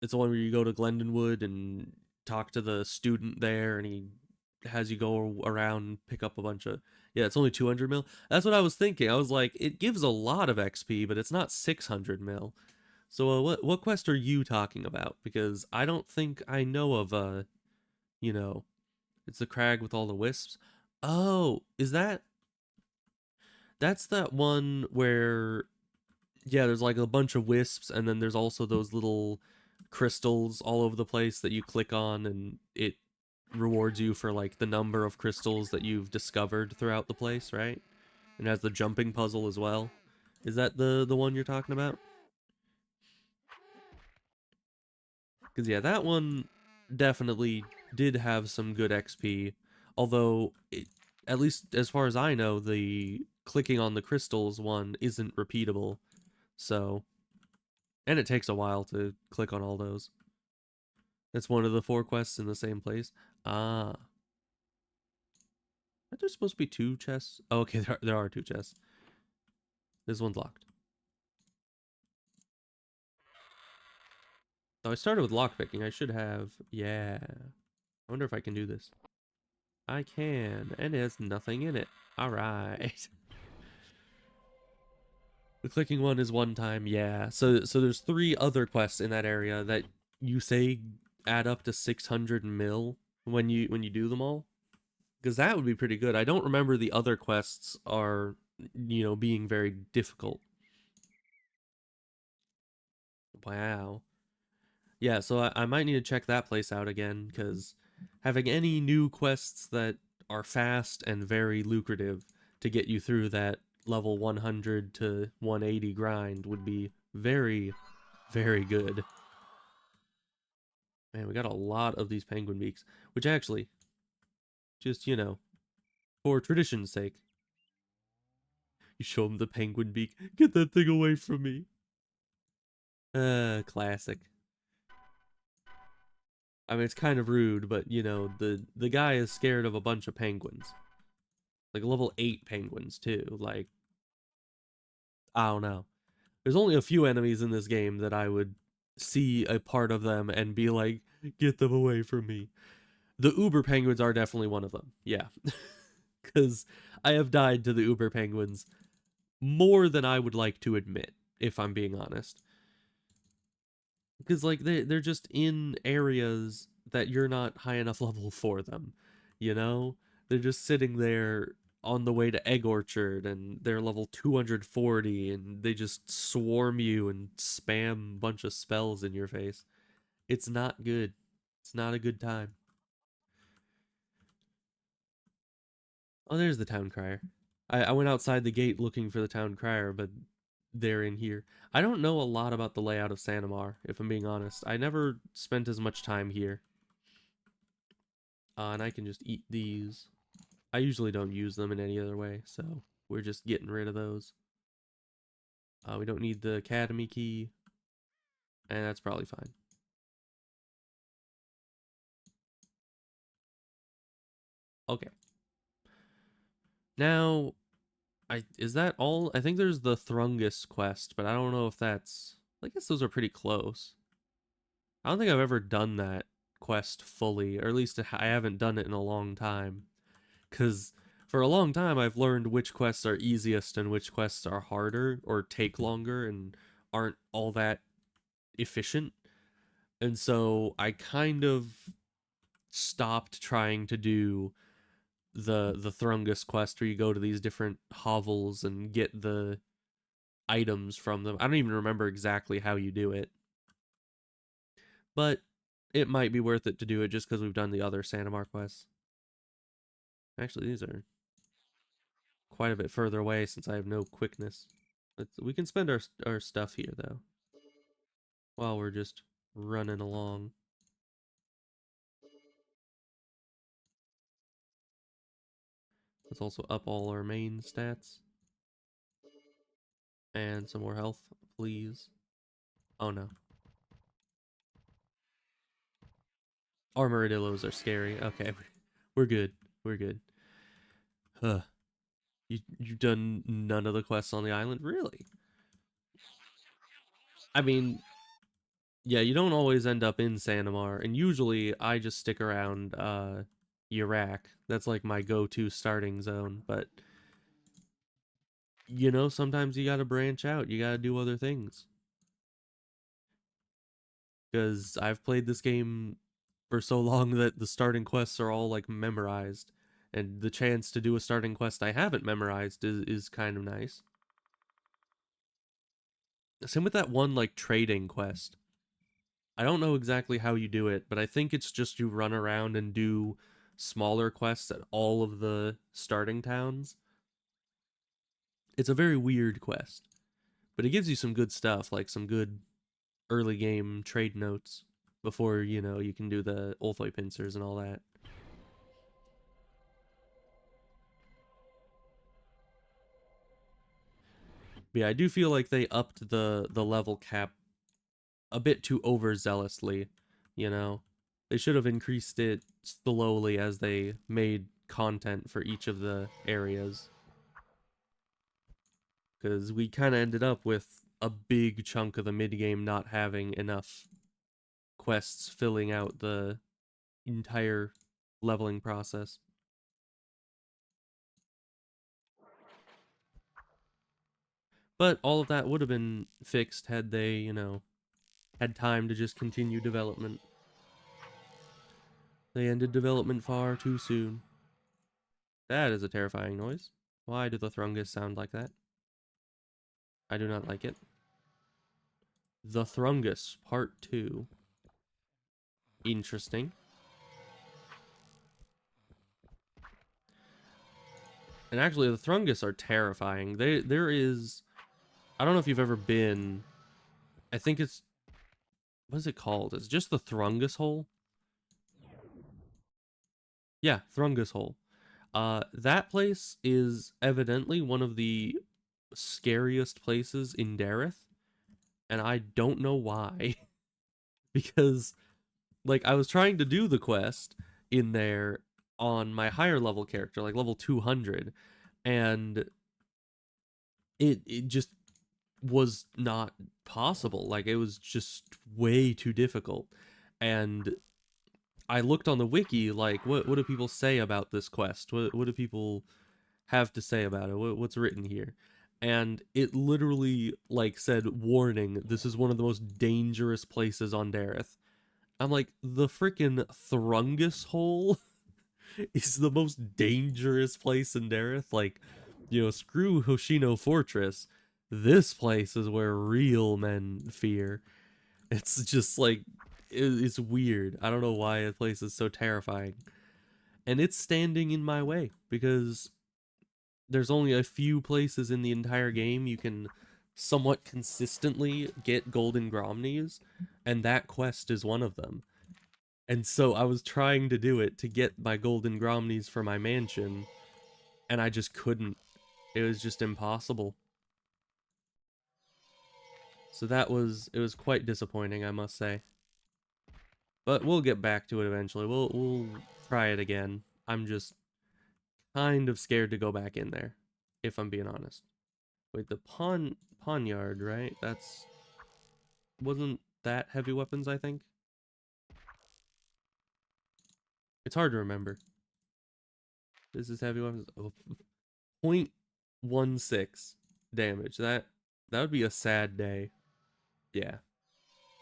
the one where you go to Glendenwood and talk to the student there, and he has you go around and pick up a bunch of. Yeah, it's only 200 mil. That's what I was thinking. I was like, it gives a lot of XP, but it's not 600 mil. So what quest are you talking about? Because I don't think I know of you know, it's the crag with all the wisps. Oh, that's that one where, yeah, there's like a bunch of wisps, and then there's also those little crystals all over the place that you click on, and it rewards you for like the number of crystals that you've discovered throughout the place, right? And has the jumping puzzle as well. Is that the one you're talking about? Because yeah, that one definitely did have some good XP, although at least as far as I know, the clicking on the crystals one isn't repeatable. So, and it takes a while to click on all those. That's one of the 4 quests in the same place. Ah, aren't there supposed to be 2 chests? Oh, okay, there are 2 chests. This one's locked. Oh, I started with lockpicking. I should have. Yeah. I wonder if I can do this. I can, and it has nothing in it. All right. The clicking one is one time, yeah. So there's 3 other quests in that area that you say add up to 600 mil when you do them all. Because that would be pretty good. I don't remember the other quests are, being very difficult. Wow. Yeah, so I might need to check that place out again, because having any new quests that are fast and very lucrative to get you through that level 100 to 180 grind would be very, very good. Man, we got a lot of these penguin beaks, which actually, just, for tradition's sake, you show them the penguin beak. Get that thing away from me. Classic. I mean, it's kind of rude, but the guy is scared of a bunch of penguins, like level 8 penguins too. Like, I don't know. There's only a few enemies in this game that I would see a part of them and be like, get them away from me. The Uber penguins are definitely one of them. Yeah, because I have died to the Uber penguins more than I would like to admit, if I'm being honest. Because like they're just in areas that you're not high enough level for them, you know? They're just sitting there on the way to Egg Orchard, and they're level 240, and they just swarm you and spam a bunch of spells in your face. It's not good. It's not a good time. Oh, there's the town crier. I went outside the gate looking for the town crier, but they're in here. I don't know a lot about the layout of Sanamar, if I'm being honest. I never spent as much time here. And I can just eat these. I usually don't use them in any other way, so we're just getting rid of those. We don't need the academy key, and that's probably fine. Okay. Now, is that all? I think there's the Thrungus quest, but I don't know if that's. I guess those are pretty close. I don't think I've ever done that quest fully, or at least I haven't done it in a long time. Because for a long time, I've learned which quests are easiest and which quests are harder or take longer and aren't all that efficient. And so I kind of stopped trying to do the Thrungus quest where you go to these different hovels and get the items from them. I don't even remember exactly how you do it. But it might be worth it to do it just because we've done the other Santamar quests. Actually, these are quite a bit further away since I have no quickness. We can spend our stuff here, though, while we're just running along. Let's also up all our main stats. And some more health, please. Oh no. Armoradillos are scary. Okay, we're good. We're good. Huh. You've done none of the quests on the island? Really? I mean, yeah, you don't always end up in Santamar, and usually I just stick around Iraq. That's like my go-to starting zone, but you know, sometimes you gotta branch out. You gotta do other things. Because I've played this game for so long that the starting quests are all like memorized. And the chance to do a starting quest I haven't memorized is kind of nice. Same with that one like trading quest. I don't know exactly how you do it, but I think it's just you run around and do smaller quests at all of the starting towns. It's a very weird quest, but it gives you some good stuff, like some good early game trade notes before, you know, you can do the Ulthoi pincers and all that. But yeah, I do feel like they upped the level cap a bit too overzealously, you know. They should have increased it slowly as they made content for each of the areas. Because we kind of ended up with a big chunk of the mid game not having enough quests filling out the entire leveling process. But all of that would have been fixed had they, you know, had time to just continue development. They ended development far too soon. That is a terrifying noise. Why do the Thrungus sound like that? I do not like it. The Thrungus, Part 2. Interesting. And actually, the Thrungus are terrifying. There is... I don't know if you've ever been... I think it's... What is it called? It's just the Thrungus Hole? Yeah, Thrungus Hole. That place is evidently one of the scariest places in Dareth, and I don't know why. Because, like, I was trying to do the quest in there on my higher level character, like level 200, and it just was not possible. Like, it was just way too difficult. And I looked on the wiki, like, what do people say about this quest? What do people have to say about it? What's written here? And it literally like said, warning, this is one of the most dangerous places on Dareth. I'm like, the freaking Thrungus hole is the most dangerous place in Dareth. Like, you know, screw Hoshino Fortress. This place is where real men fear. It's just like, it's weird. I don't know why a place is so terrifying. And it's standing in my way because there's only a few places in the entire game you can somewhat consistently get golden Gromnies, and that quest is one of them. And so I was trying to do it to get my golden Gromnies for my mansion, and I just couldn't. It was just impossible. So it was quite disappointing, I must say. But we'll get back to it eventually. We'll try it again. I'm just kind of scared to go back in there, if I'm being honest. Wait, the pawn yard, right? Wasn't that heavy weapons, I think? It's hard to remember. This is heavy weapons. Oh, 0.16 damage. That would be a sad day. Yeah.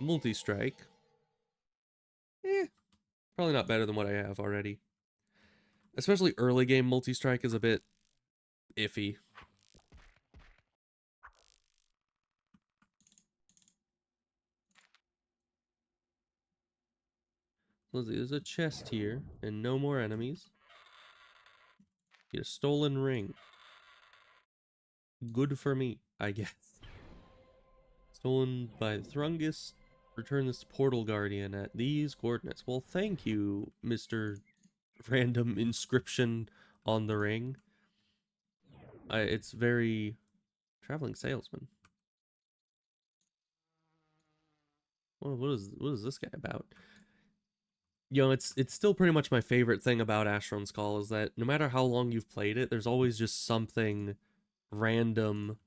Multi-strike. Eh, probably not better than what I have already. Especially early game multi-strike is a bit iffy. Let's see, there's a chest here, and no more enemies. Get a stolen ring. Good for me, I guess. Stolen by Thrungus. Return this portal guardian at these coordinates. Well, thank you, Mr. Random inscription on the ring. It's very traveling salesman. Well, what is this guy about? You know, it's still pretty much my favorite thing about Asheron's Call is that no matter how long you've played it, there's always just something random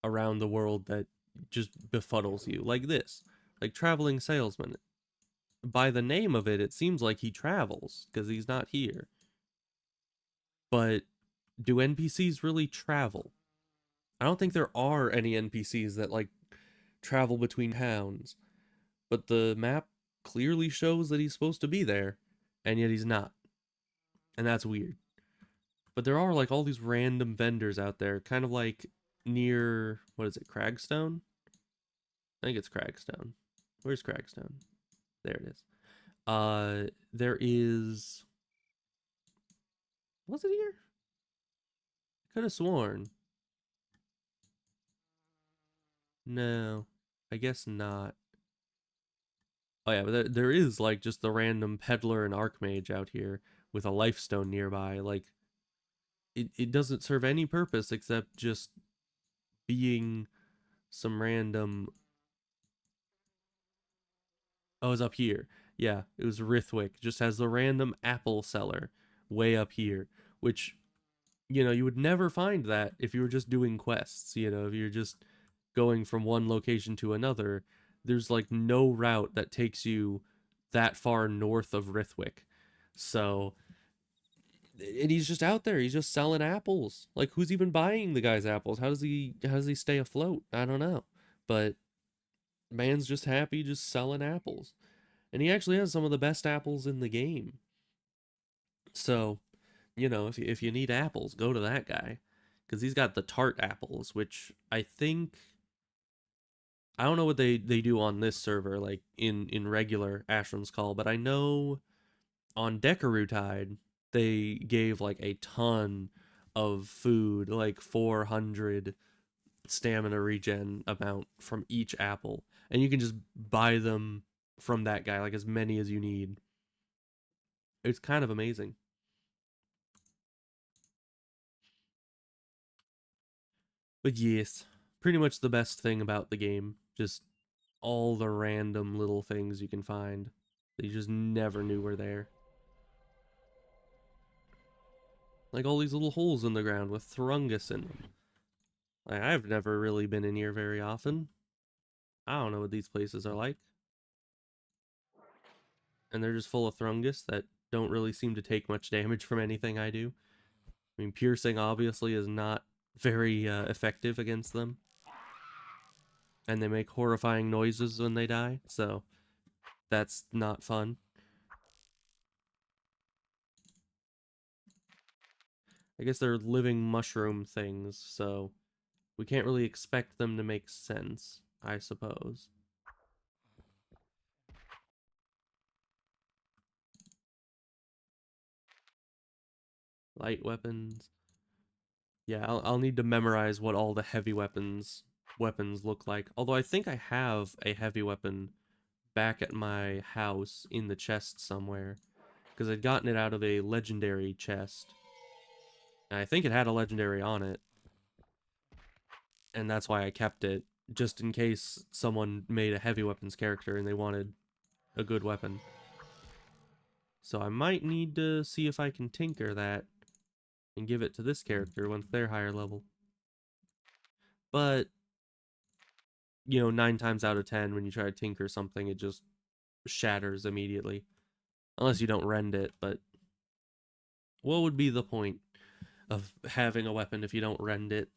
around the world that just befuddles you, like this, like traveling salesman. By the name of it, it seems like he travels because he's not here. But do NPCs really travel? I don't think there are any NPCs that like travel between towns, but the map clearly shows that he's supposed to be there, and yet he's not. And that's weird. But there are like all these random vendors out there, kind of like near, what is it, Cragstone? I think it's Cragstone. Where's Cragstone? There it is. There is, was it here? I could have sworn. No, I guess not. Oh yeah, but there is like just the random peddler and archmage out here with a lifestone nearby. Like it doesn't serve any purpose except just being some random. Oh, it was up here. Yeah, it was Rithwick. Just has the random apple seller way up here, which you would never find that if you were just doing quests. If you're just going from one location to another, there's like no route that takes you that far north of Rithwick. So, and he's just out there. He's just selling apples. Like, who's even buying the guy's apples? How does he stay afloat? I don't know. But man's just happy just selling apples. And he actually has some of the best apples in the game. So, if you need apples, go to that guy because he's got the tart apples, which I don't know what they do on this server, like in regular Asheron's Call, but I know on Decarutide they gave like a ton of food, like 400 stamina regen amount from each apple, and you can just buy them from that guy, like as many as you need. It's kind of amazing. But yes, pretty much the best thing about the game, just all the random little things you can find that you just never knew were there. Like all these little holes in the ground with Thrungus in them. Like, I've never really been in here very often. I don't know what these places are like. And they're just full of Thrungus that don't really seem to take much damage from anything I do. I mean, piercing obviously is not very effective against them. And they make horrifying noises when they die, so that's not fun. I guess they're living mushroom things, so we can't really expect them to make sense, I suppose. Light weapons. Yeah, I'll need to memorize what all the heavy weapons look like. Although I think I have a heavy weapon back at my house in the chest somewhere, because I'd gotten it out of a legendary chest. And I think it had a legendary on it, and that's why I kept it, just in case someone made a heavy weapons character and they wanted a good weapon. So I might need to see if I can tinker that and give it to this character once they're higher level. But, 9 times out of 10, when you try to tinker something, it just shatters immediately. Unless you don't rend it, but what would be the point of having a weapon if you don't rend it?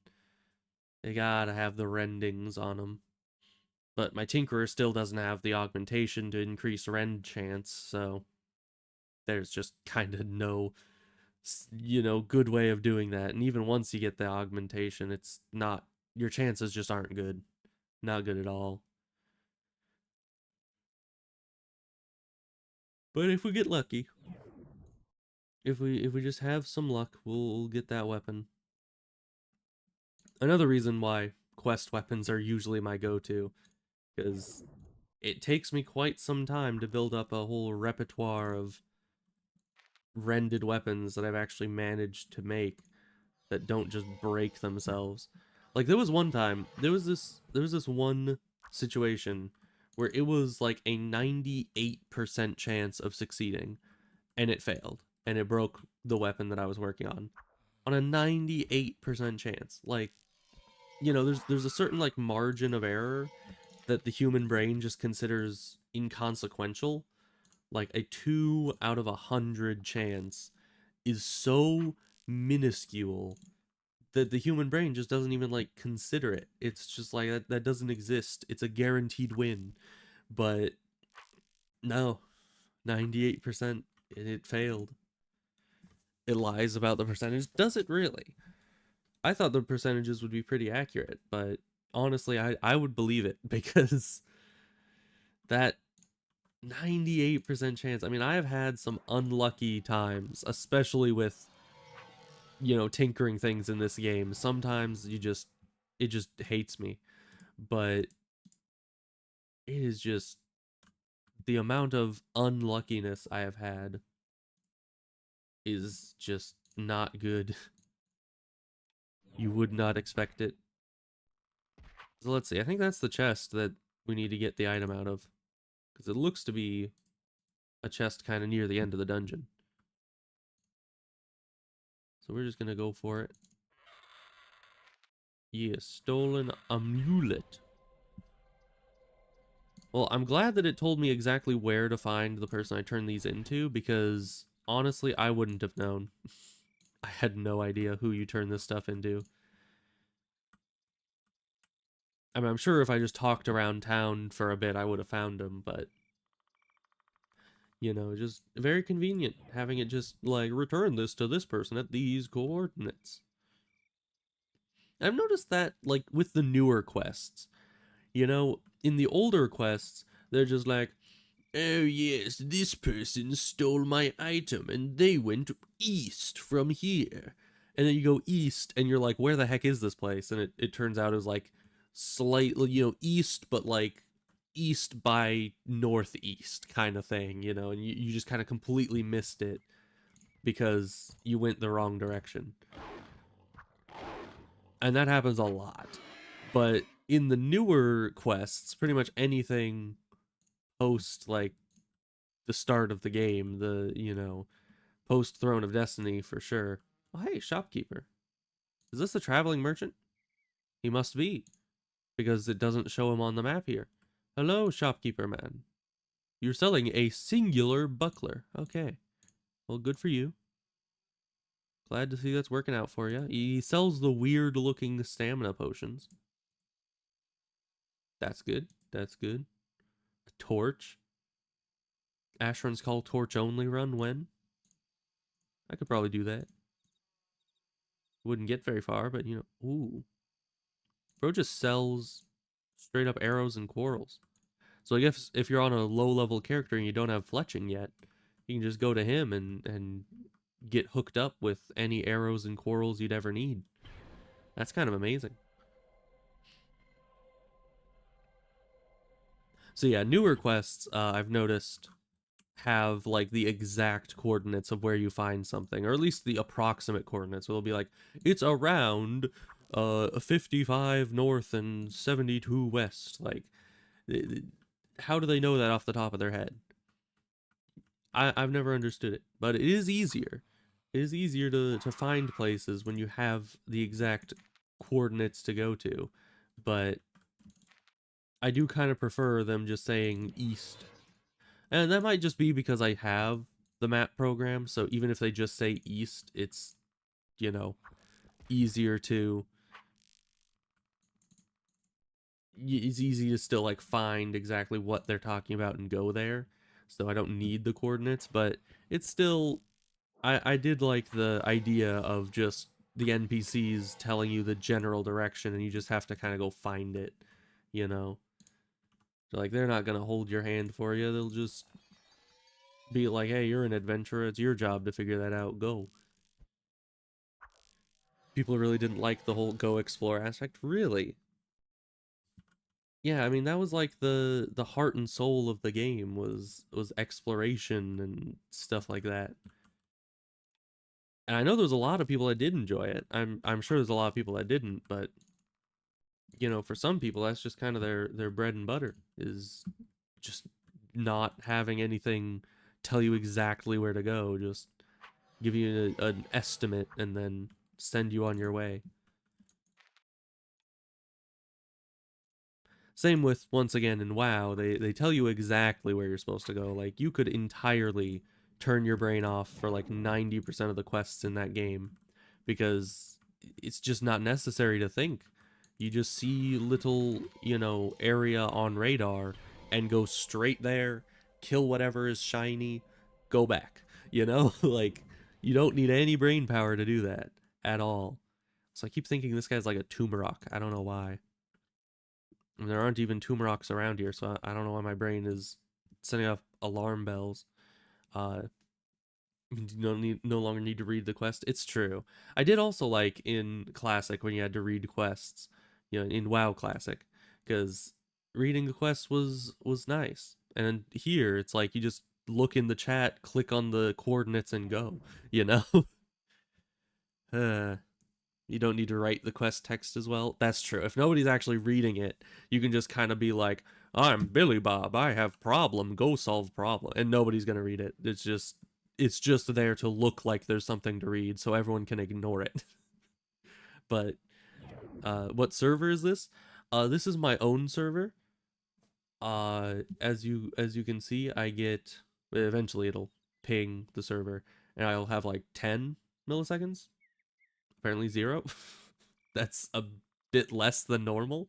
You gotta have the rendings on them. But my Tinkerer still doesn't have the augmentation to increase rend chance, so there's just kind of no, good way of doing that. And even once you get the augmentation, it's not, your chances just aren't good. Not good at all. But if we get lucky, if we just have some luck, we'll get that weapon. Another reason why quest weapons are usually my go-to, because it takes me quite some time to build up a whole repertoire of rended weapons that I've actually managed to make that don't just break themselves. Like there was this one situation where it was like a 98% chance of succeeding and it failed and it broke the weapon that I was working on a 98% chance. Like, there's a certain like margin of error that the human brain just considers inconsequential. Like a 2 out of 100 chance is so minuscule that the human brain just doesn't even like consider it. It's just like that doesn't exist. It's a guaranteed win. But no, 98% it failed. It lies about the percentage. Does it really? I thought the percentages would be pretty accurate, but honestly, I would believe it because that 98% chance. I mean, I have had some unlucky times, especially with, tinkering things in this game. Sometimes it just hates me, but it is just the amount of unluckiness I have had is just not good. You would not expect it. So let's see. I think that's the chest that we need to get the item out of, because it looks to be a chest kind of near the end of the dungeon. So we're just gonna go for it. Yeah, stolen amulet. Well, I'm glad that it told me exactly where to find the person I turned these into, because honestly, I wouldn't have known. I had no idea who you turn this stuff into. I mean, I'm sure if I just talked around town for a bit, I would have found him, but, just very convenient having it just, like, return this to this person at these coordinates. I've noticed that, like, with the newer quests, in the older quests, they're just like, oh yes, this person stole my item and they went east from here. And then you go east and you're like, where the heck is this place? And it turns out it was like slightly, east, but like east by northeast kind of thing, and you just kind of completely missed it because you went the wrong direction. And that happens a lot. But in the newer quests, pretty much anything post like the start of the game, post Throne of Destiny for sure. Oh, hey, shopkeeper. Is this the traveling merchant? He must be, because it doesn't show him on the map here. Hello, shopkeeper man. You're selling a singular buckler. Okay. Well, good for you. Glad to see that's working out for you. He sells the weird looking stamina potions. That's good. That's good. A torch. Asheron's call torch only run when? I could probably do that. Wouldn't get very far, but ooh. Bro just sells straight up arrows and quarrels. So I guess if you're on a low level character and you don't have fletching yet, you can just go to him and get hooked up with any arrows and quarrels you'd ever need. That's kind of amazing. So yeah, newer quests I've noticed have like the exact coordinates of where you find something, or at least the approximate coordinates. So it'll be like it's around 55 north and 72 west. Like, how do they know that off the top of their head? I've never understood it, but it is easier. It is easier to find places when you have the exact coordinates to go to, but I do kind of prefer them just saying east. And that might just be because I have the map program, so even if they just say east, it's, you know, easier to it's easy to still like find exactly what they're talking about and go there. So I don't need the coordinates, but it's still I did like the idea of just the NPCs telling you the general direction and you just have to kind of go find it, you know. So like they're not going to hold your hand for you. They'll just be like, "Hey, you're an adventurer. It's your job to figure that out. Go." People really didn't like the whole go explore aspect. Really? Yeah, I mean that was like the heart and soul of the game was exploration and stuff like that. And I know there's a lot of people that did enjoy it. I'm sure there's a lot of people that didn't, but you know, for some people that's just kind of their bread and butter is just not having anything tell you exactly where to go, just give you an estimate and then send you on your way. Same with once again in WoW, they tell you exactly where you're supposed to go. Like you could entirely turn your brain off for like 90% of the quests in that game because it's just not necessary to think. You just see little, you know, area on radar and go straight there, kill whatever is shiny, go back. You know, like you don't need any brain power to do that at all. So I keep thinking this guy's like a Tumorok. I don't know why. And there aren't even Tumoroks around here, so I don't know why my brain is setting off alarm bells. Uh, you no longer need to read the quest. It's true. I did also like in Classic when you had to read quests, you know, in WoW Classic, because reading the quest was nice. And here it's like you just look in the chat, click on the coordinates, and go. You know, uh, you don't need to write the quest text as well. That's true. If nobody's actually reading it, you can just kind of be like, "I'm Billy Bob. I have problem. Go solve problem." And nobody's going to read it. It's just there to look like there's something to read so everyone can ignore it. But what server is this? This is my own server. As you can see, I get eventually it'll ping the server and I'll have like 10 milliseconds. Apparently 0. That's a bit less than normal.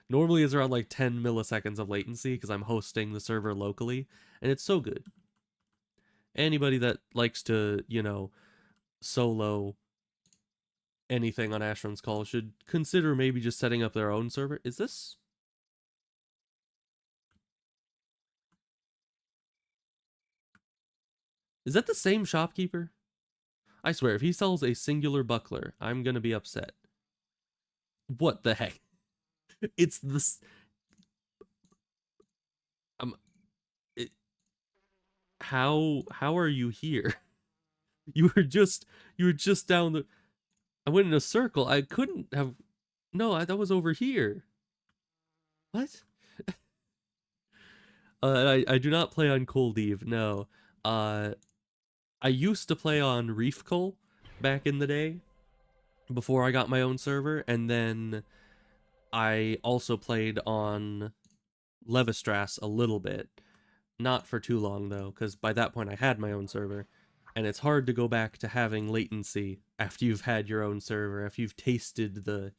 Normally it's around like 10 milliseconds of latency because I'm hosting the server locally, and it's so good. Anybody that likes to, you know, solo anything on Asheron's Call should consider maybe just setting up their own server. Is that the same shopkeeper? I swear, if he sells a singular buckler, I'm gonna be upset. What the heck? It's this. Um, it, how are you here? You were just down the. I went in a circle. I couldn't have. No, that was over here. What? I do not play on Cold Eve. No. Uh, I used to play on Reef Coal back in the day before I got my own server, and then I also played on Levistras a little bit. Not for too long though, because by that point I had my own server, and it's hard to go back to having latency after you've had your own server, if you've tasted the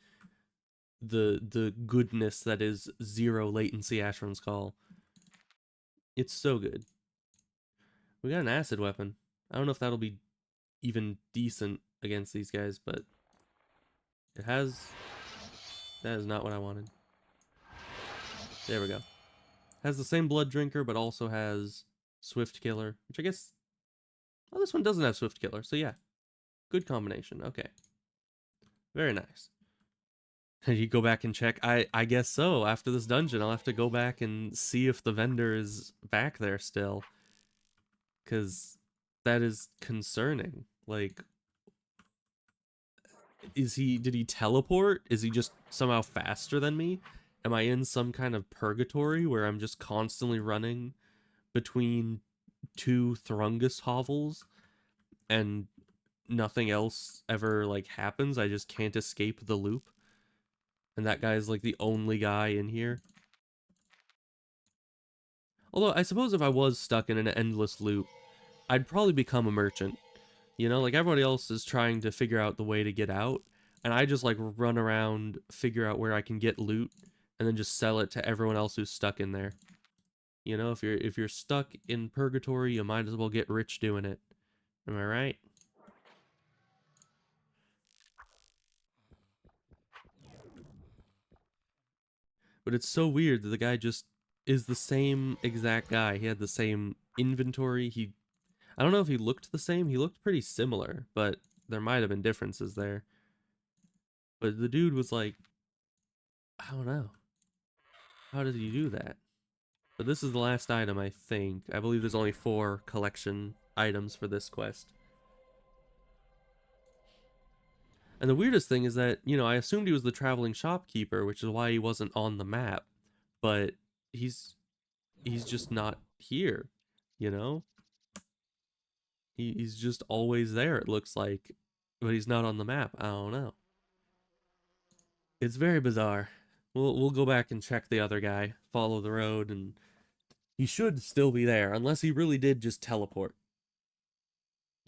goodness that is zero latency Asheron's Call. It's so good. We got an acid weapon. I don't know if that'll be even decent against these guys, but it has. That is not what I wanted. There we go. Has the same blood drinker, but also has swift killer, which I guess. Oh, this one doesn't have swift killer, so yeah, good combination. Okay, very nice. You go back and check. I guess so. After this dungeon, I'll have to go back and see if the vendor is back there still, because that is concerning. Like, did he teleport? Is he just somehow faster than me? Am I in some kind of purgatory where I'm just constantly running between two Thrungus hovels and nothing else ever like happens? I just can't escape the loop. And that guy's like the only guy in here. Although I suppose if I was stuck in an endless loop, I'd probably become a merchant. You know, like everybody else is trying to figure out the way to get out, and I just like run around, figure out where I can get loot, and then just sell it to everyone else who's stuck in there. You know, if you're stuck in purgatory, you might as well get rich doing it. Am I right? But it's so weird that the guy just is the same exact guy. He had the same inventory. I don't know if he looked the same. He looked pretty similar, but there might have been differences there. But the dude was like, I don't know. How did he do that? But this is the last item, I think. I believe there's only 4 collection items for this quest. And the weirdest thing is that, you know, I assumed he was the traveling shopkeeper, which is why he wasn't on the map. But he's he's just not here, you know? He's just always there, it looks like. But he's not on the map. I don't know. It's very bizarre. We'll go back and check the other guy, follow the road, and he should still be there, unless he really did just teleport.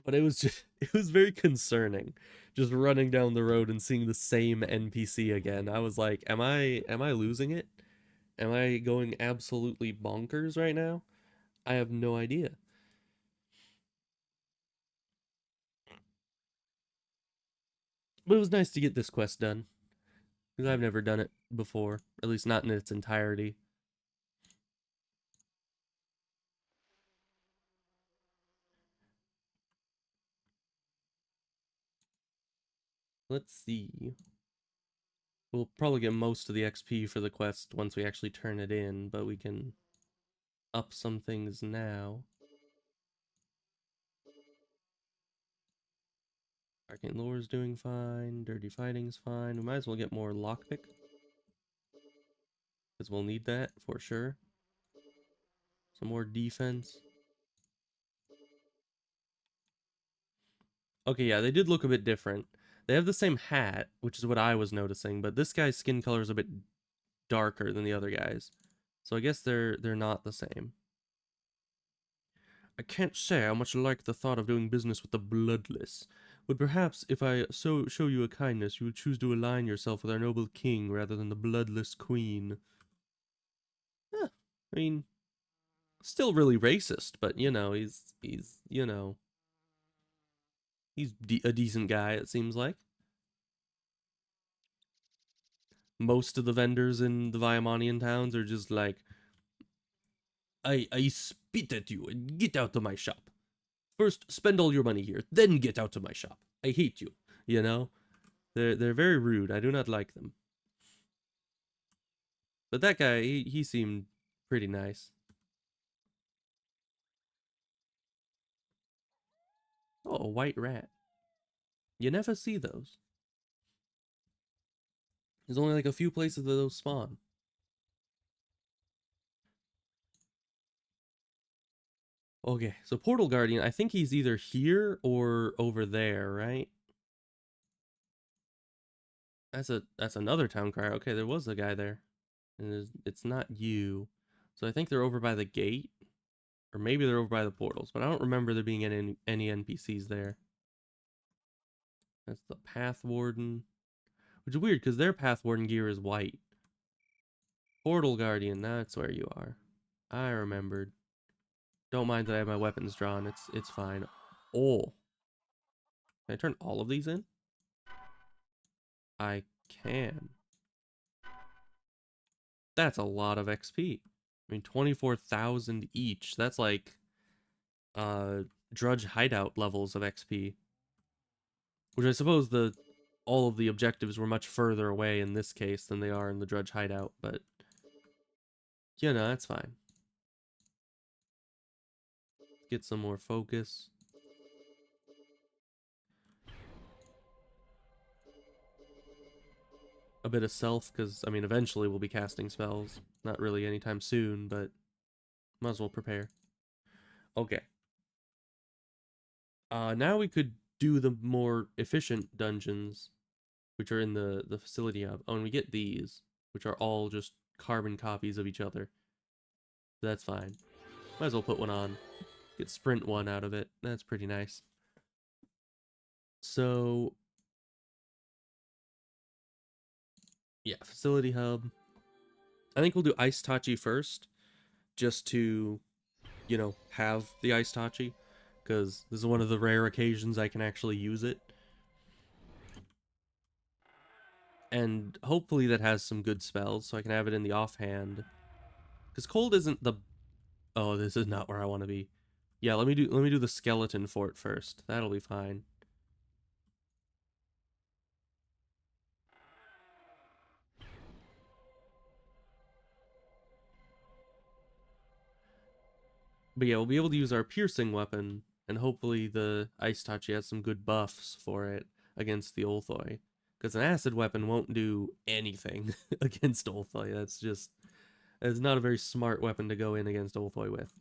But it was just, it was very concerning, just running down the road and seeing the same NPC again. I was like, am I losing it? Am I going absolutely bonkers right now? I have no idea. But it was nice to get this quest done, because I've never done it before, at least not in its entirety. Let's see. We'll probably get most of the XP for the quest once we actually turn it in, but we can up some things now. Arcane Lore's doing fine, Dirty Fighting's fine. We might as well get more lockpick, because we'll need that for sure. Some more defense. Okay, yeah, they did look a bit different. They have the same hat, which is what I was noticing, but this guy's skin color is a bit darker than the other guys. So I guess they're not the same. I can't say how much I like the thought of doing business with the bloodless, but perhaps if I show you a kindness, you would choose to align yourself with our noble king rather than the bloodless queen. Huh, I mean, still really racist, but you know, he's you know, he's a decent guy, it seems like. Most of the vendors in the Viamanian towns are just like, I spit at you and get out of my shop. First, spend all your money here, then get out of my shop. I hate you. You know, they're very rude. I do not like them. But that guy, he seemed pretty nice. Oh, a white rat. You never see those. There's only like a few places that those spawn. Okay, so Portal Guardian, I think he's either here or over there, right? That's another town crier. Okay, there was a guy there. And it's not you. So I think they're over by the gate. Or maybe they're over by the portals, but I don't remember there being any NPCs there. That's the Path Warden. Which is weird, because their Path Warden gear is white. Portal Guardian, that's where you are. I remembered. Don't mind that I have my weapons drawn. It's fine. Oh. Can I turn all of these in? I can. That's a lot of XP. I mean, 24,000 each. That's like Drudge Hideout levels of XP. Which I suppose all of the objectives were much further away in this case than they are in the Drudge Hideout, but yeah, no, that's fine. Get some more focus. A bit of self, because, I mean, eventually we'll be casting spells. Not really anytime soon, but might as well prepare. Okay. Now we could do the more efficient dungeons, which are in the facility hub. Oh, and we get these, which are all just carbon copies of each other. That's fine. Might as well put one on. Get sprint 1 out of it. That's pretty nice. So, yeah, facility hub. I think we'll do Ice Tachi first, just to, you know, have the Ice Tachi, because this is one of the rare occasions I can actually use it. And hopefully that has some good spells, so I can have it in the offhand. Because cold isn't the... Oh, this is not where I want to be. Yeah, let me do the skeleton fort first. That'll be fine. But yeah, we'll be able to use our piercing weapon, and hopefully the Ice Tachi has some good buffs for it against the Ulthoi. Because an acid weapon won't do anything against Ulthoi. It's not a very smart weapon to go in against Ulthoi with.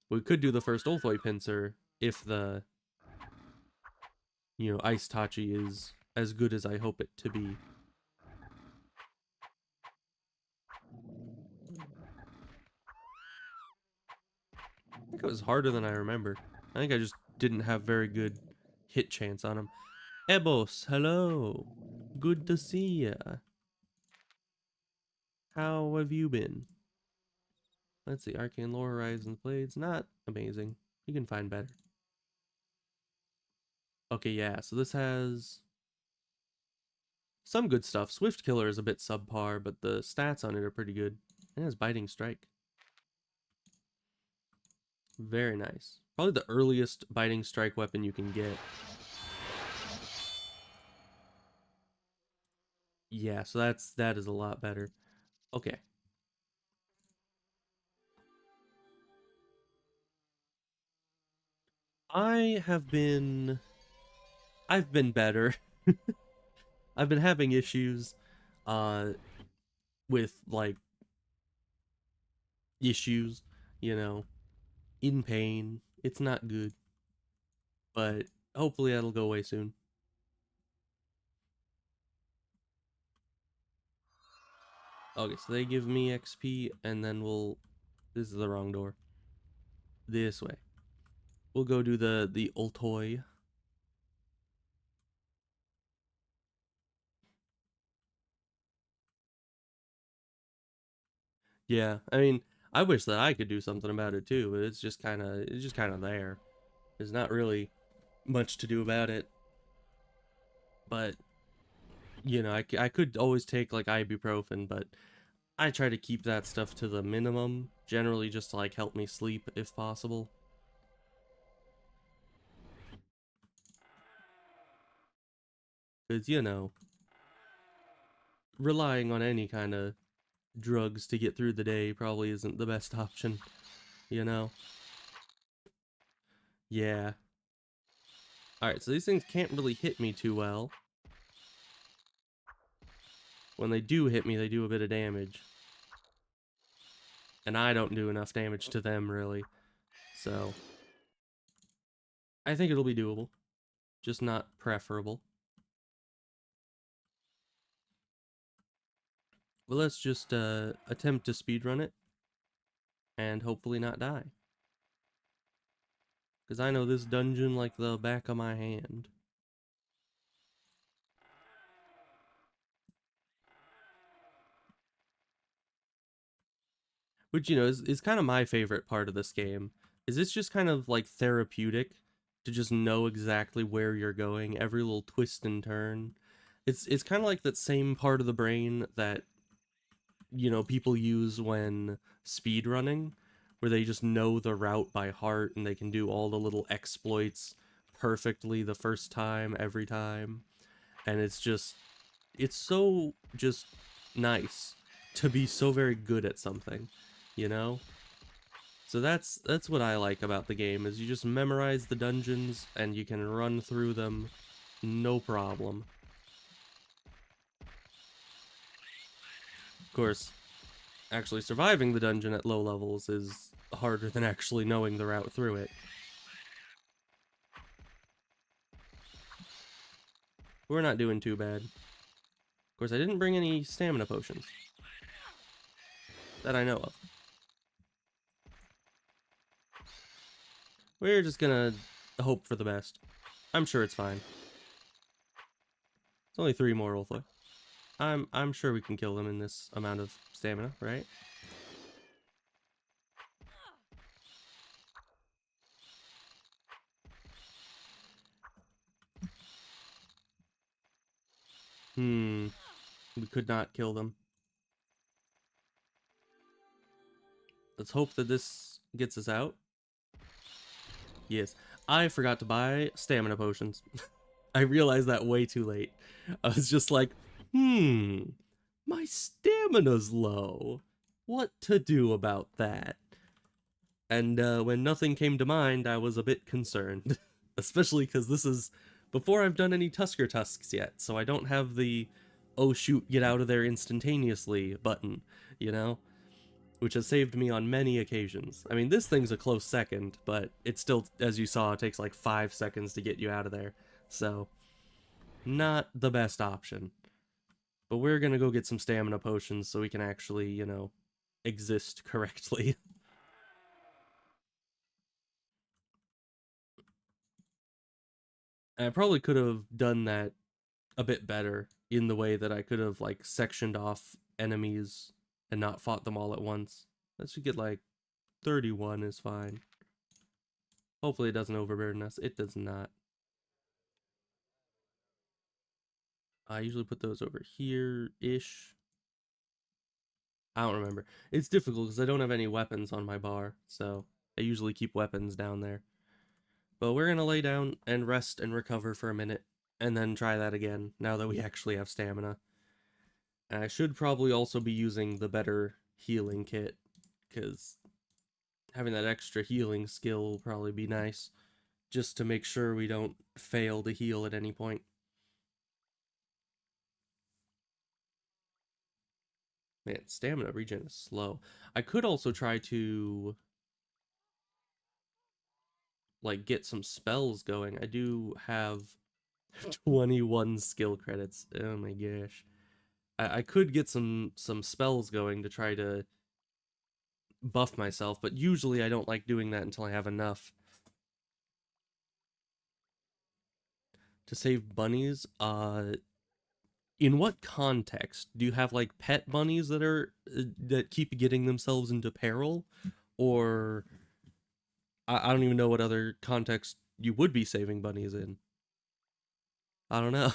We could do the first Ulthoi pincer if the, you know, Ice Tachi is as good as I hope it to be. I think it was harder than I remember. I think I just didn't have very good hit chance on him. Ebos, hello. Good to see ya. How have you been? Let's see, Arcane Lore Horizons Blades, not amazing. You can find better. Okay, yeah, so this has some good stuff. Swift Killer is a bit subpar, but the stats on it are pretty good. It has Biting Strike. Very nice. Probably the earliest Biting Strike weapon you can get. Yeah, so that is a lot better. Okay. I have been I've been better. I've been having issues uh with like issues, you know, in pain. It's not good, but hopefully that'll go away soon. Okay, so they give me XP and then this is the wrong door. This way. We'll go do the Ultoi. Yeah, I mean, I wish that I could do something about it too, but it's just kind of there. There's not really much to do about it. But you know, I could always take like ibuprofen, but I try to keep that stuff to the minimum, generally just to like help me sleep if possible. Because, you know, relying on any kind of drugs to get through the day probably isn't the best option, you know? Yeah. Alright, so these things can't really hit me too well. When they do hit me, they do a bit of damage. And I don't do enough damage to them, really. So, I think it'll be doable. Just not preferable. Well, let's just attempt to speedrun it. And hopefully not die. Because I know this dungeon like the back of my hand. Which, you know, is kind of my favorite part of this game. Is it's just kind of like therapeutic to just know exactly where you're going, every little twist and turn. It's kind of like that same part of the brain that, you know, people use when speed running, where they just know the route by heart and they can do all the little exploits perfectly the first time, every time. And it's so just nice to be so very good at something, you know? So that's what I like about the game, is you just memorize the dungeons and you can run through them no problem. Of course, actually surviving the dungeon at low levels is harder than actually knowing the route through it. We're not doing too bad. Of course, I didn't bring any stamina potions that I know of. We're just gonna hope for the best. I'm sure it's fine. It's only 3 more Ulthoy. I'm sure we can kill them in this amount of stamina, right? We could not kill them. Let's hope that this gets us out. Yes. I forgot to buy stamina potions. I realized that way too late. I was just like, my stamina's low. What to do about that? And when nothing came to mind, I was a bit concerned. Especially because this is before I've done any Tusker Tusks yet, so I don't have the, oh shoot, get out of there instantaneously button, you know? Which has saved me on many occasions. I mean, this thing's a close second, but it still, as you saw, it takes like 5 seconds to get you out of there. So, not the best option. But we're gonna go get some stamina potions so we can actually, you know, exist correctly. I probably could have done that a bit better in the way that I could have, like, sectioned off enemies and not fought them all at once. That should get, like, 31 is fine. Hopefully it doesn't overburden us. It does not. I usually put those over here-ish. I don't remember. It's difficult because I don't have any weapons on my bar, so I usually keep weapons down there. But we're gonna lay down and rest and recover for a minute, and then try that again, now that we actually have stamina. And I should probably also be using the better healing kit, because having that extra healing skill will probably be nice, just to make sure we don't fail to heal at any point. Man, stamina regen is slow. I could also try to, like, get some spells going. I do have 21 skill credits. Oh my gosh. I could get some spells going to try to buff myself, but usually I don't like doing that until I have enough. To save bunnies, in what context? Do you have, like, pet bunnies that are that keep getting themselves into peril? Or I don't even know what other context you would be saving bunnies in. I don't know.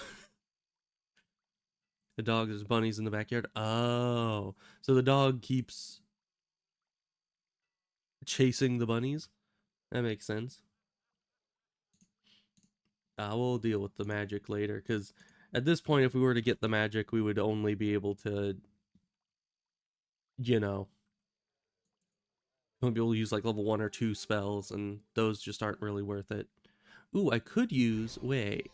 The dog, there's bunnies in the backyard. Oh, so the dog keeps chasing the bunnies? That makes sense. We'll deal with the magic later, because at this point, if we were to get the magic, we would only be able to, you know, we'll be able to use like level 1 or 2 spells, and those just aren't really worth it. Ooh, I could use, wait.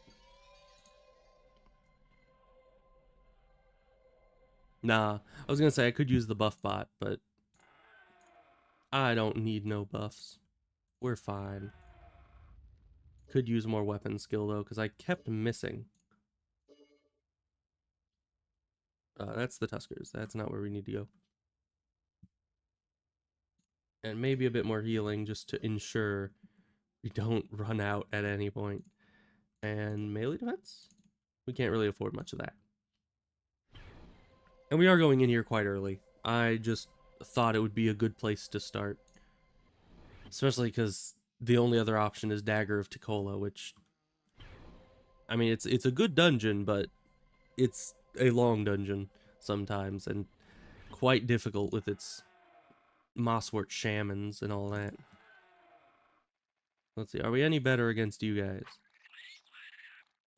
Nah, I was gonna say I could use the buff bot, but I don't need no buffs. We're fine. Could use more weapon skill though, because I kept missing. That's the Tuskers. That's not where we need to go. And maybe a bit more healing just to ensure we don't run out at any point. And melee defense? We can't really afford much of that. And we are going in here quite early. I just thought it would be a good place to start. Especially because the only other option is Dagger of Ticola, which, I mean, it's a good dungeon, but it's a long dungeon sometimes, and quite difficult with its Mosswort shamans and all that. Let's see, are we any better against you guys?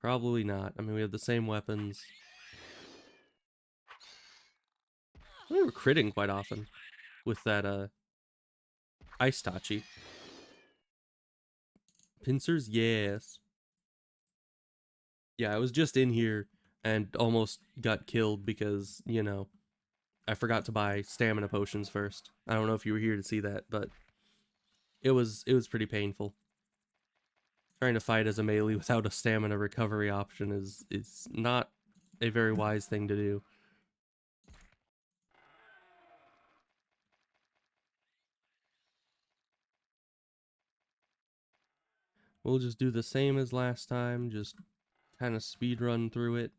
Probably not. I mean, we have the same weapons. We were critting quite often with that Ice Tachi. Pincers, yes. Yeah, I was just in here and almost got killed because, you know, I forgot to buy stamina potions first. I don't know if you were here to see that, but it was pretty painful. Trying to fight as a melee without a stamina recovery option is not a very wise thing to do. We'll just do the same as last time, just kind of speed run through it.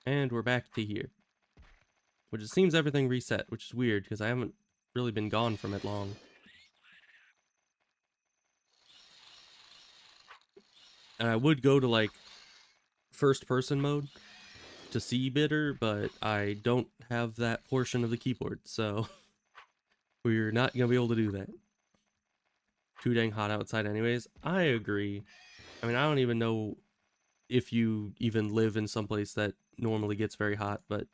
And we're back to here. Which it seems everything reset, which is weird because I haven't really been gone from it long. And I would go to like first person mode to see better, but I don't have that portion of the keyboard, so we're not gonna be able to do that. Too dang hot outside anyways. I agree. I mean, I don't even know if you even live in someplace that normally gets very hot, but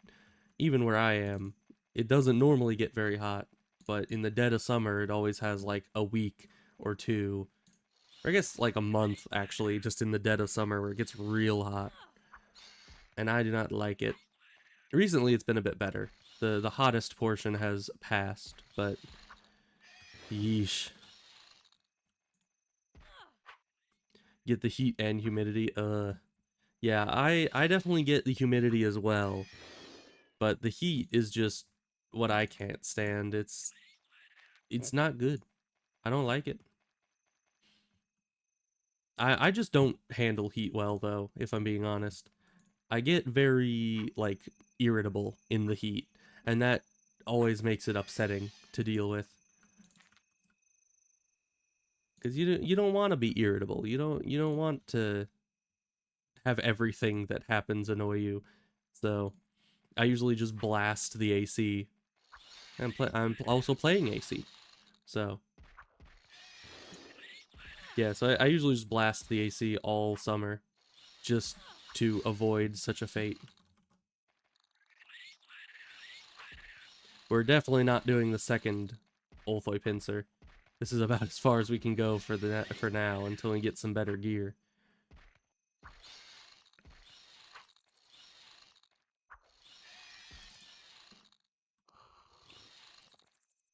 even where I am, it doesn't normally get very hot, but in the dead of summer, it always has like a week or two, or I guess like a month actually, just in the dead of summer where it gets real hot. And I do not like it. Recently, it's been a bit better. The hottest portion has passed, but yeesh. Get the heat and humidity. Yeah, I definitely get the humidity as well, but the heat is just what I can't stand. It's not good. I don't like it. I just don't handle heat well though, if I'm being honest. I get very like irritable in the heat, and that always makes it upsetting to deal with. Because you don't want to be irritable. You don't want to have everything that happens annoy you. So I usually just blast the AC. I'm also playing AC. So yeah, so I usually just blast the AC all summer just to avoid such a fate. We're definitely not doing the second Ulthoi pincer. This is about as far as we can go for now until we get some better gear.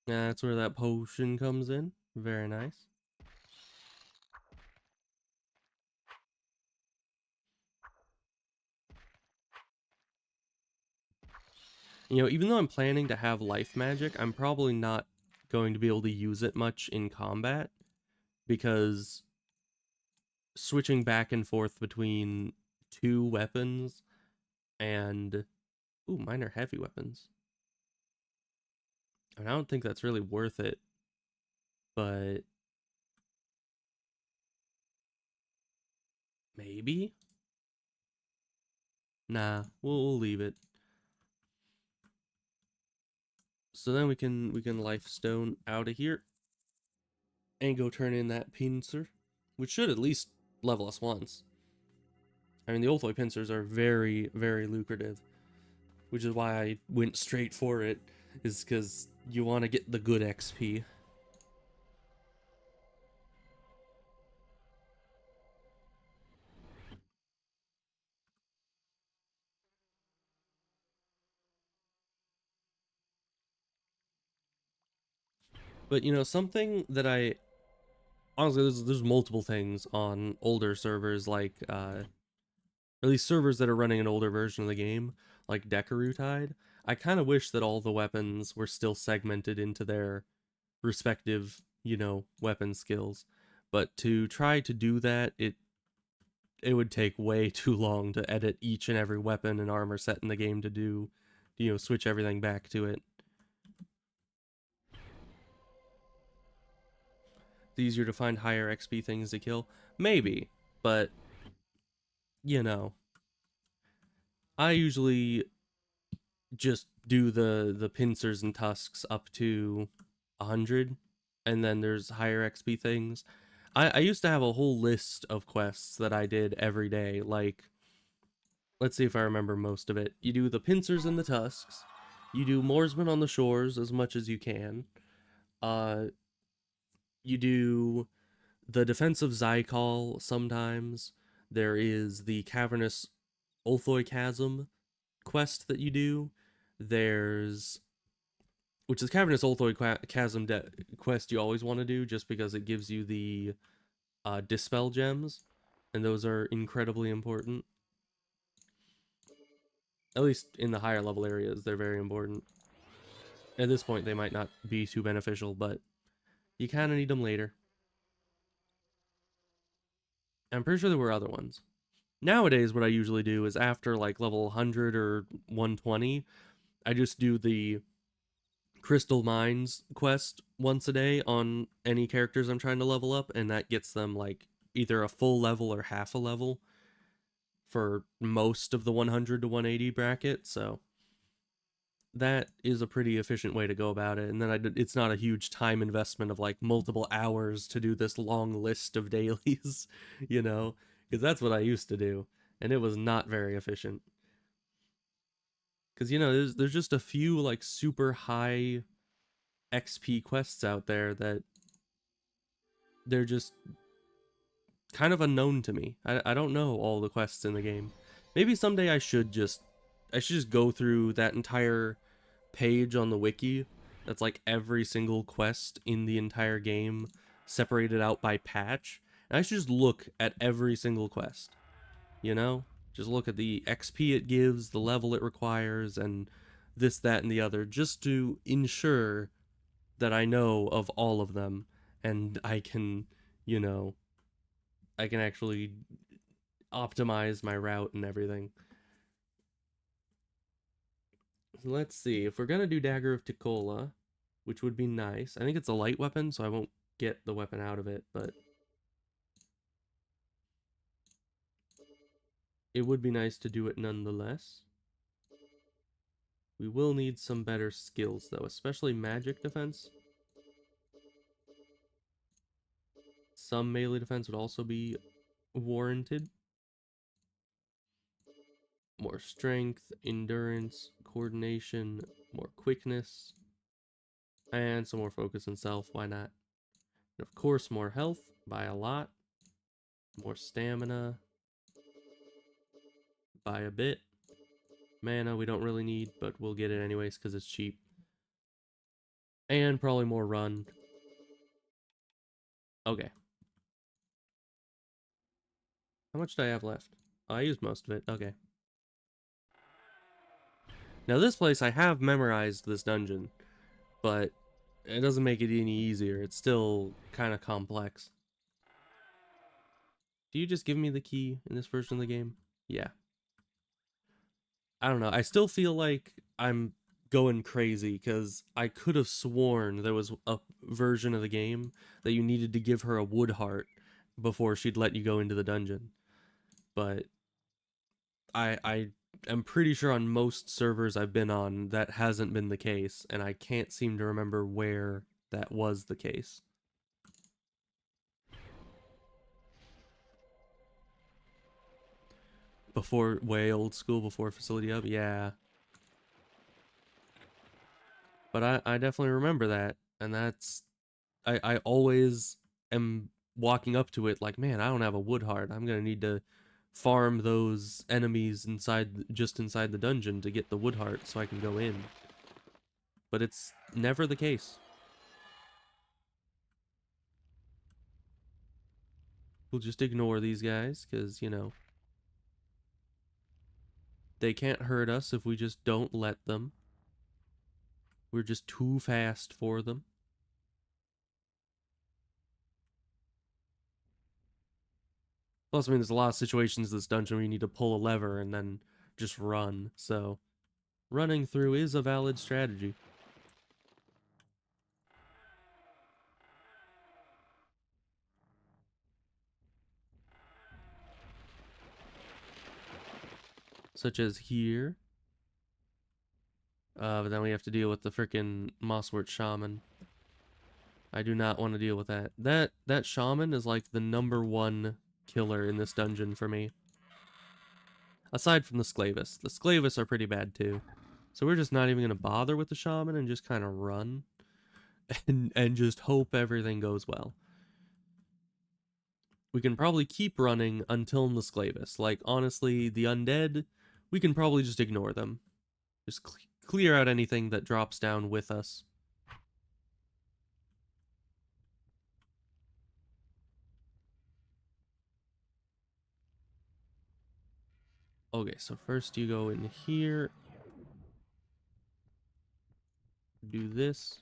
That's where that potion comes in. Very nice. You know, even though I'm planning to have life magic, I'm probably not going to be able to use it much in combat because switching back and forth between two weapons and ooh, mine are heavy weapons. I mean, I don't think that's really worth it, but maybe? Nah, we'll leave it. So then we can life stone out of here and go turn in that pincer, which should at least level us once. I mean, the Ulthoi pincers are very, very lucrative, which is why I went straight for it, is because you want to get the good XP. But, you know, something that I... Honestly, there's multiple things on older servers, like, at least servers that are running an older version of the game, like Decarutide. I kind of wish that all the weapons were still segmented into their respective, you know, weapon skills. But to try to do that, it would take way too long to edit each and every weapon and armor set in the game to do, you know, switch everything back to it. It's easier to find higher XP things to kill? Maybe, but, you know, I usually just do the pincers and tusks up to 100, and then there's higher XP things. I used to have a whole list of quests that I did every day, like, let's see if I remember most of it. You do the pincers and the tusks, you do Moorsman on the shores as much as you can, uh, you do the defense of Zykal sometimes, there is the cavernous Ulthoi Chasm quest that you do, there's which is Cavernous Ulthoid Chasm quest you always want to do, just because it gives you the Dispel gems, and those are incredibly important. At least in the higher level areas, they're very important. At this point, they might not be too beneficial, but you kind of need them later. I'm pretty sure there were other ones. Nowadays, what I usually do is after like level 100 or 120, I just do the Crystal Mines quest once a day on any characters I'm trying to level up, and that gets them like either a full level or half a level for most of the 100 to 180 bracket. So that is a pretty efficient way to go about it. And then it's not a huge time investment of like multiple hours to do this long list of dailies, you know, because that's what I used to do, and it was not very efficient. Because there's just a few like super high XP quests out there that they're just kind of unknown to me. I don't know all the quests in the game. Maybe someday I should just go through that entire page on the wiki that's like every single quest in the entire game separated out by patch. And I should just look at every single quest, you know? Just look at the XP it gives, the level it requires, and this, that, and the other, just to ensure that I know of all of them and you know, I can actually optimize my route and everything. Let's see. If we're gonna do Dagger of Tikola, which would be nice. I think it's a light weapon, so I won't get the weapon out of it, but it would be nice to do it nonetheless. We will need some better skills, though, especially magic defense. Some melee defense would also be warranted. More strength, endurance, coordination, more quickness, and some more focus and self. Why not? And of course, more health by a lot. More stamina by a bit. Mana we don't really need, but we'll get it anyways because it's cheap. And probably more run. Okay. How much do I have left? Oh, I used most of it. Okay. Now this place, I have memorized this dungeon, but it doesn't make it any easier. It's still kind of complex. Do you just give me the key in this version of the game? Yeah. I don't know. I still feel like I'm going crazy because I could have sworn there was a version of the game that you needed to give her a wood heart before she'd let you go into the dungeon. But I am pretty sure on most servers I've been on that hasn't been the case, and I can't seem to remember where that was the case. Before, way old school, before Facility Up, yeah. But I definitely remember that, and I always am walking up to it like, man, I don't have a wood heart. I'm gonna need to farm those enemies just inside the dungeon to get the wood heart so I can go in. But it's never the case. We'll just ignore these guys because, they can't hurt us if we just don't let them. We're just too fast for them. Plus, I mean, there's a lot of situations in this dungeon where you need to pull a lever and then just run. So, running through is a valid strategy. Such as here. But then we have to deal with the freaking Mosswort Shaman. I do not want to deal with that. That Shaman is like the #1 killer in this dungeon for me. Aside from the Sclavis. The Sclavis are pretty bad too. So we're just not even going to bother with the Shaman and just kind of run. And just hope everything goes well. We can probably keep running until Nisclavis. Like, honestly, the undead, we can probably just ignore them. Just clear out anything that drops down with us. Okay, so first you go in here, do this.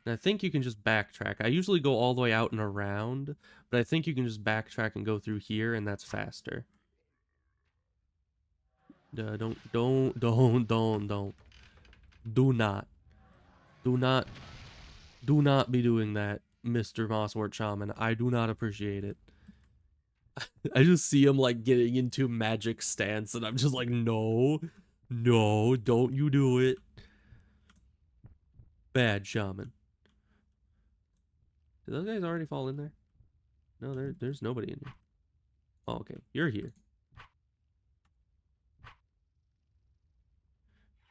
And I think you can just backtrack. I usually go all the way out and around, but I think you can just backtrack and go through here, and that's faster. Don't. Do not. Do not. Do not be doing that, Mr. Mosswort Shaman. I do not appreciate it. I just see him like getting into magic stance, and I'm just like, no, no, don't you do it. Bad shaman. Did those guys already fall in there? No, there's nobody in here. Oh, okay, you're here.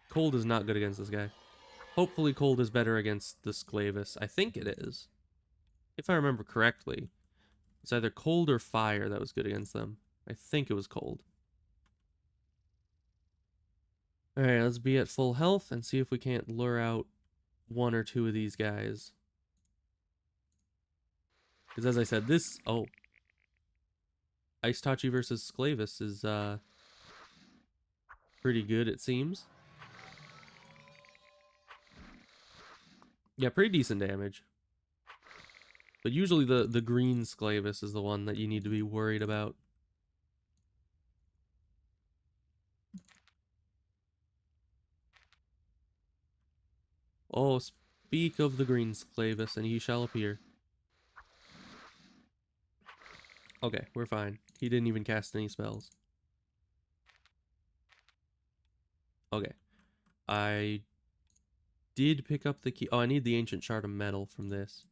Cold is not good against this guy. Hopefully cold is better against the Sclavis. I think it is. If I remember correctly. It's either cold or fire that was good against them. I think it was cold. Alright, let's be at full health and see if we can't lure out one or two of these guys. Because as I said, this... Oh. Ice Tachi versus Sclavis is pretty good, it seems. Yeah, pretty decent damage. But usually the green Sclavis is the one that you need to be worried about. Oh, speak of the green Sclavis, and he shall appear. Okay, we're fine. He didn't even cast any spells. Okay. I did pick up the key. Oh, I need the ancient shard of metal from this.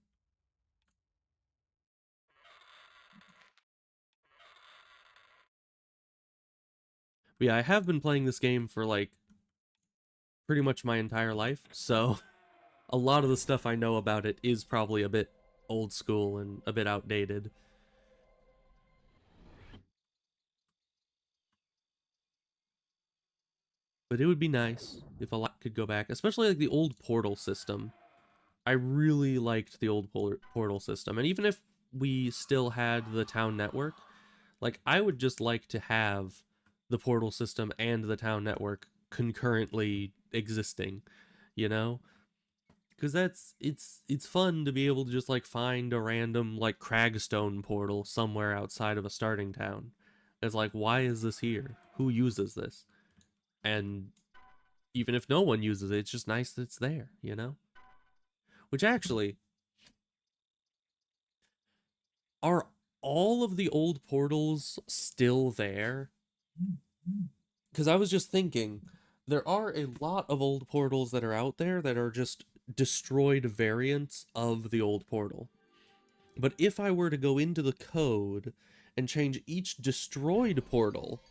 But yeah, I have been playing this game for like pretty much my entire life, so a lot of the stuff I know about it is probably a bit old school and a bit outdated. But it would be nice if a lot could go back, especially like the old portal system. I really liked the old portal system, and even if we still had the town network, like I would just like to have the portal system and the town network concurrently existing, you know? Because it's fun to be able to just like find a random like cragstone portal somewhere outside of a starting town. It's like, why is this here? Who uses this? And even if no one uses it, it's just nice that it's there, you know? Which actually, are all of the old portals still there? Because I was just thinking, there are a lot of old portals that are out there that are just destroyed variants of the old portal. But if I were to go into the code and change each destroyed portal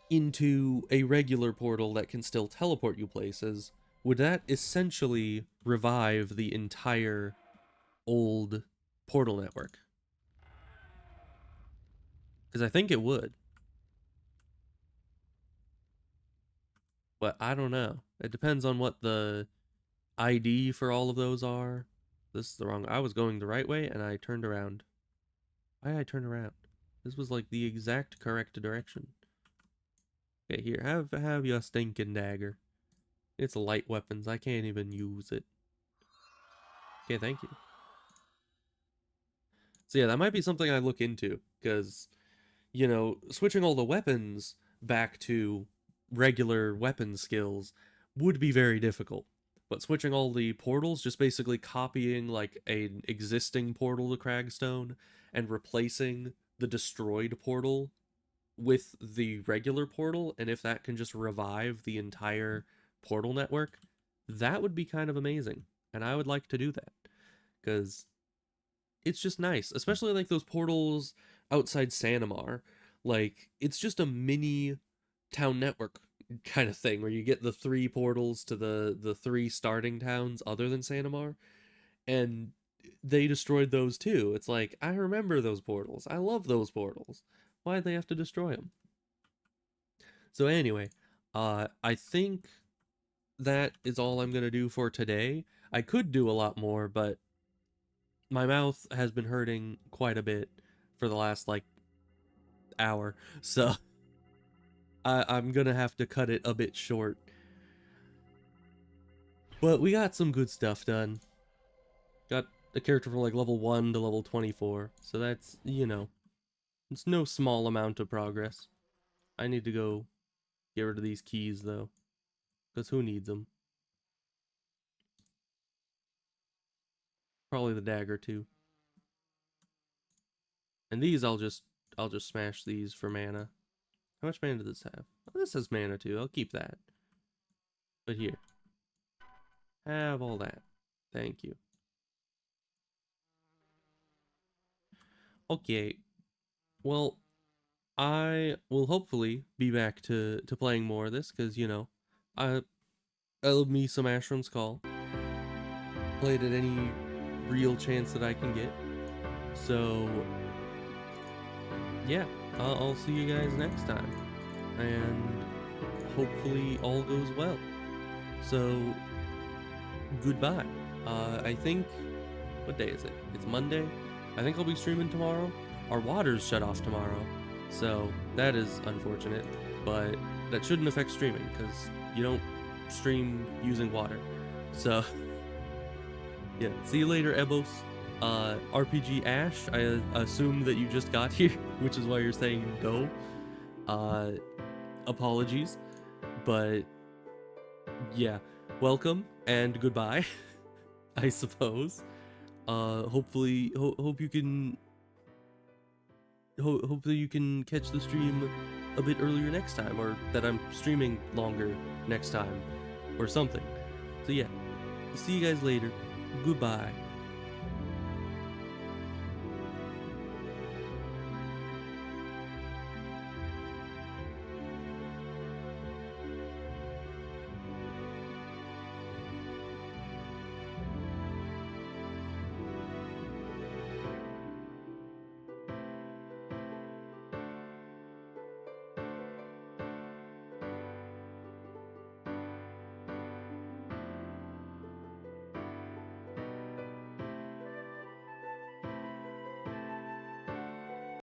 into a regular portal that can still teleport you places, would that essentially revive the entire old portal network? Because I think it would. But I don't know. It depends on what the ID for all of those are. This is the wrong... I was going the right way and I turned around. Why did I turn around? This was like the exact correct direction. Okay, here, have your stinking dagger. It's light weapons. I can't even use it. Okay, thank you. So yeah, that might be something I look into, because, you know, switching all the weapons back to regular weapon skills would be very difficult. But switching all the portals, just basically copying like an existing portal to Cragstone and replacing the destroyed portal with the regular portal, and if that can just revive the entire portal network, that would be kind of amazing. And I would like to do that, because it's just nice, especially like those portals outside Sanamar. Like, it's just a mini town network kind of thing where you get the three portals to the three starting towns other than Sanamar, and they destroyed those too. It's like, I remember those portals. I love those portals. Why'd they have to destroy them? So anyway, I think that is all I'm gonna do for today. I could do a lot more, but my mouth has been hurting quite a bit for the last like hour. So I'm gonna have to cut it a bit short. But we got some good stuff done. Got a character from like level 1 to level 24. So that's, you know, it's no small amount of progress. I need to go get rid of these keys though. Because who needs them? Probably the dagger too. And these I'll just smash these for mana. How much mana does this have? Oh, this has mana too. I'll keep that. But here. Have all that. Thank you. Okay. Well, I will hopefully be back to playing more of this because, you know, I love me some Asheron's Call. Play it at any real chance that I can get. So, yeah, I'll see you guys next time. And hopefully all goes well. So, goodbye. I think, what day is it? It's Monday. I think I'll be streaming tomorrow. Our water's shut off tomorrow. So, that is unfortunate. But that shouldn't affect streaming because you don't stream using water. So, yeah, see you later, Ebos. RPG Ash, I assume that you just got here, which is why you're saying no. Apologies, but yeah, welcome and goodbye, I suppose. Hopefully, hope you can, hopefully you can catch the stream a bit earlier next time, or that I'm streaming longer next time, or something. So yeah, see you guys later. Goodbye.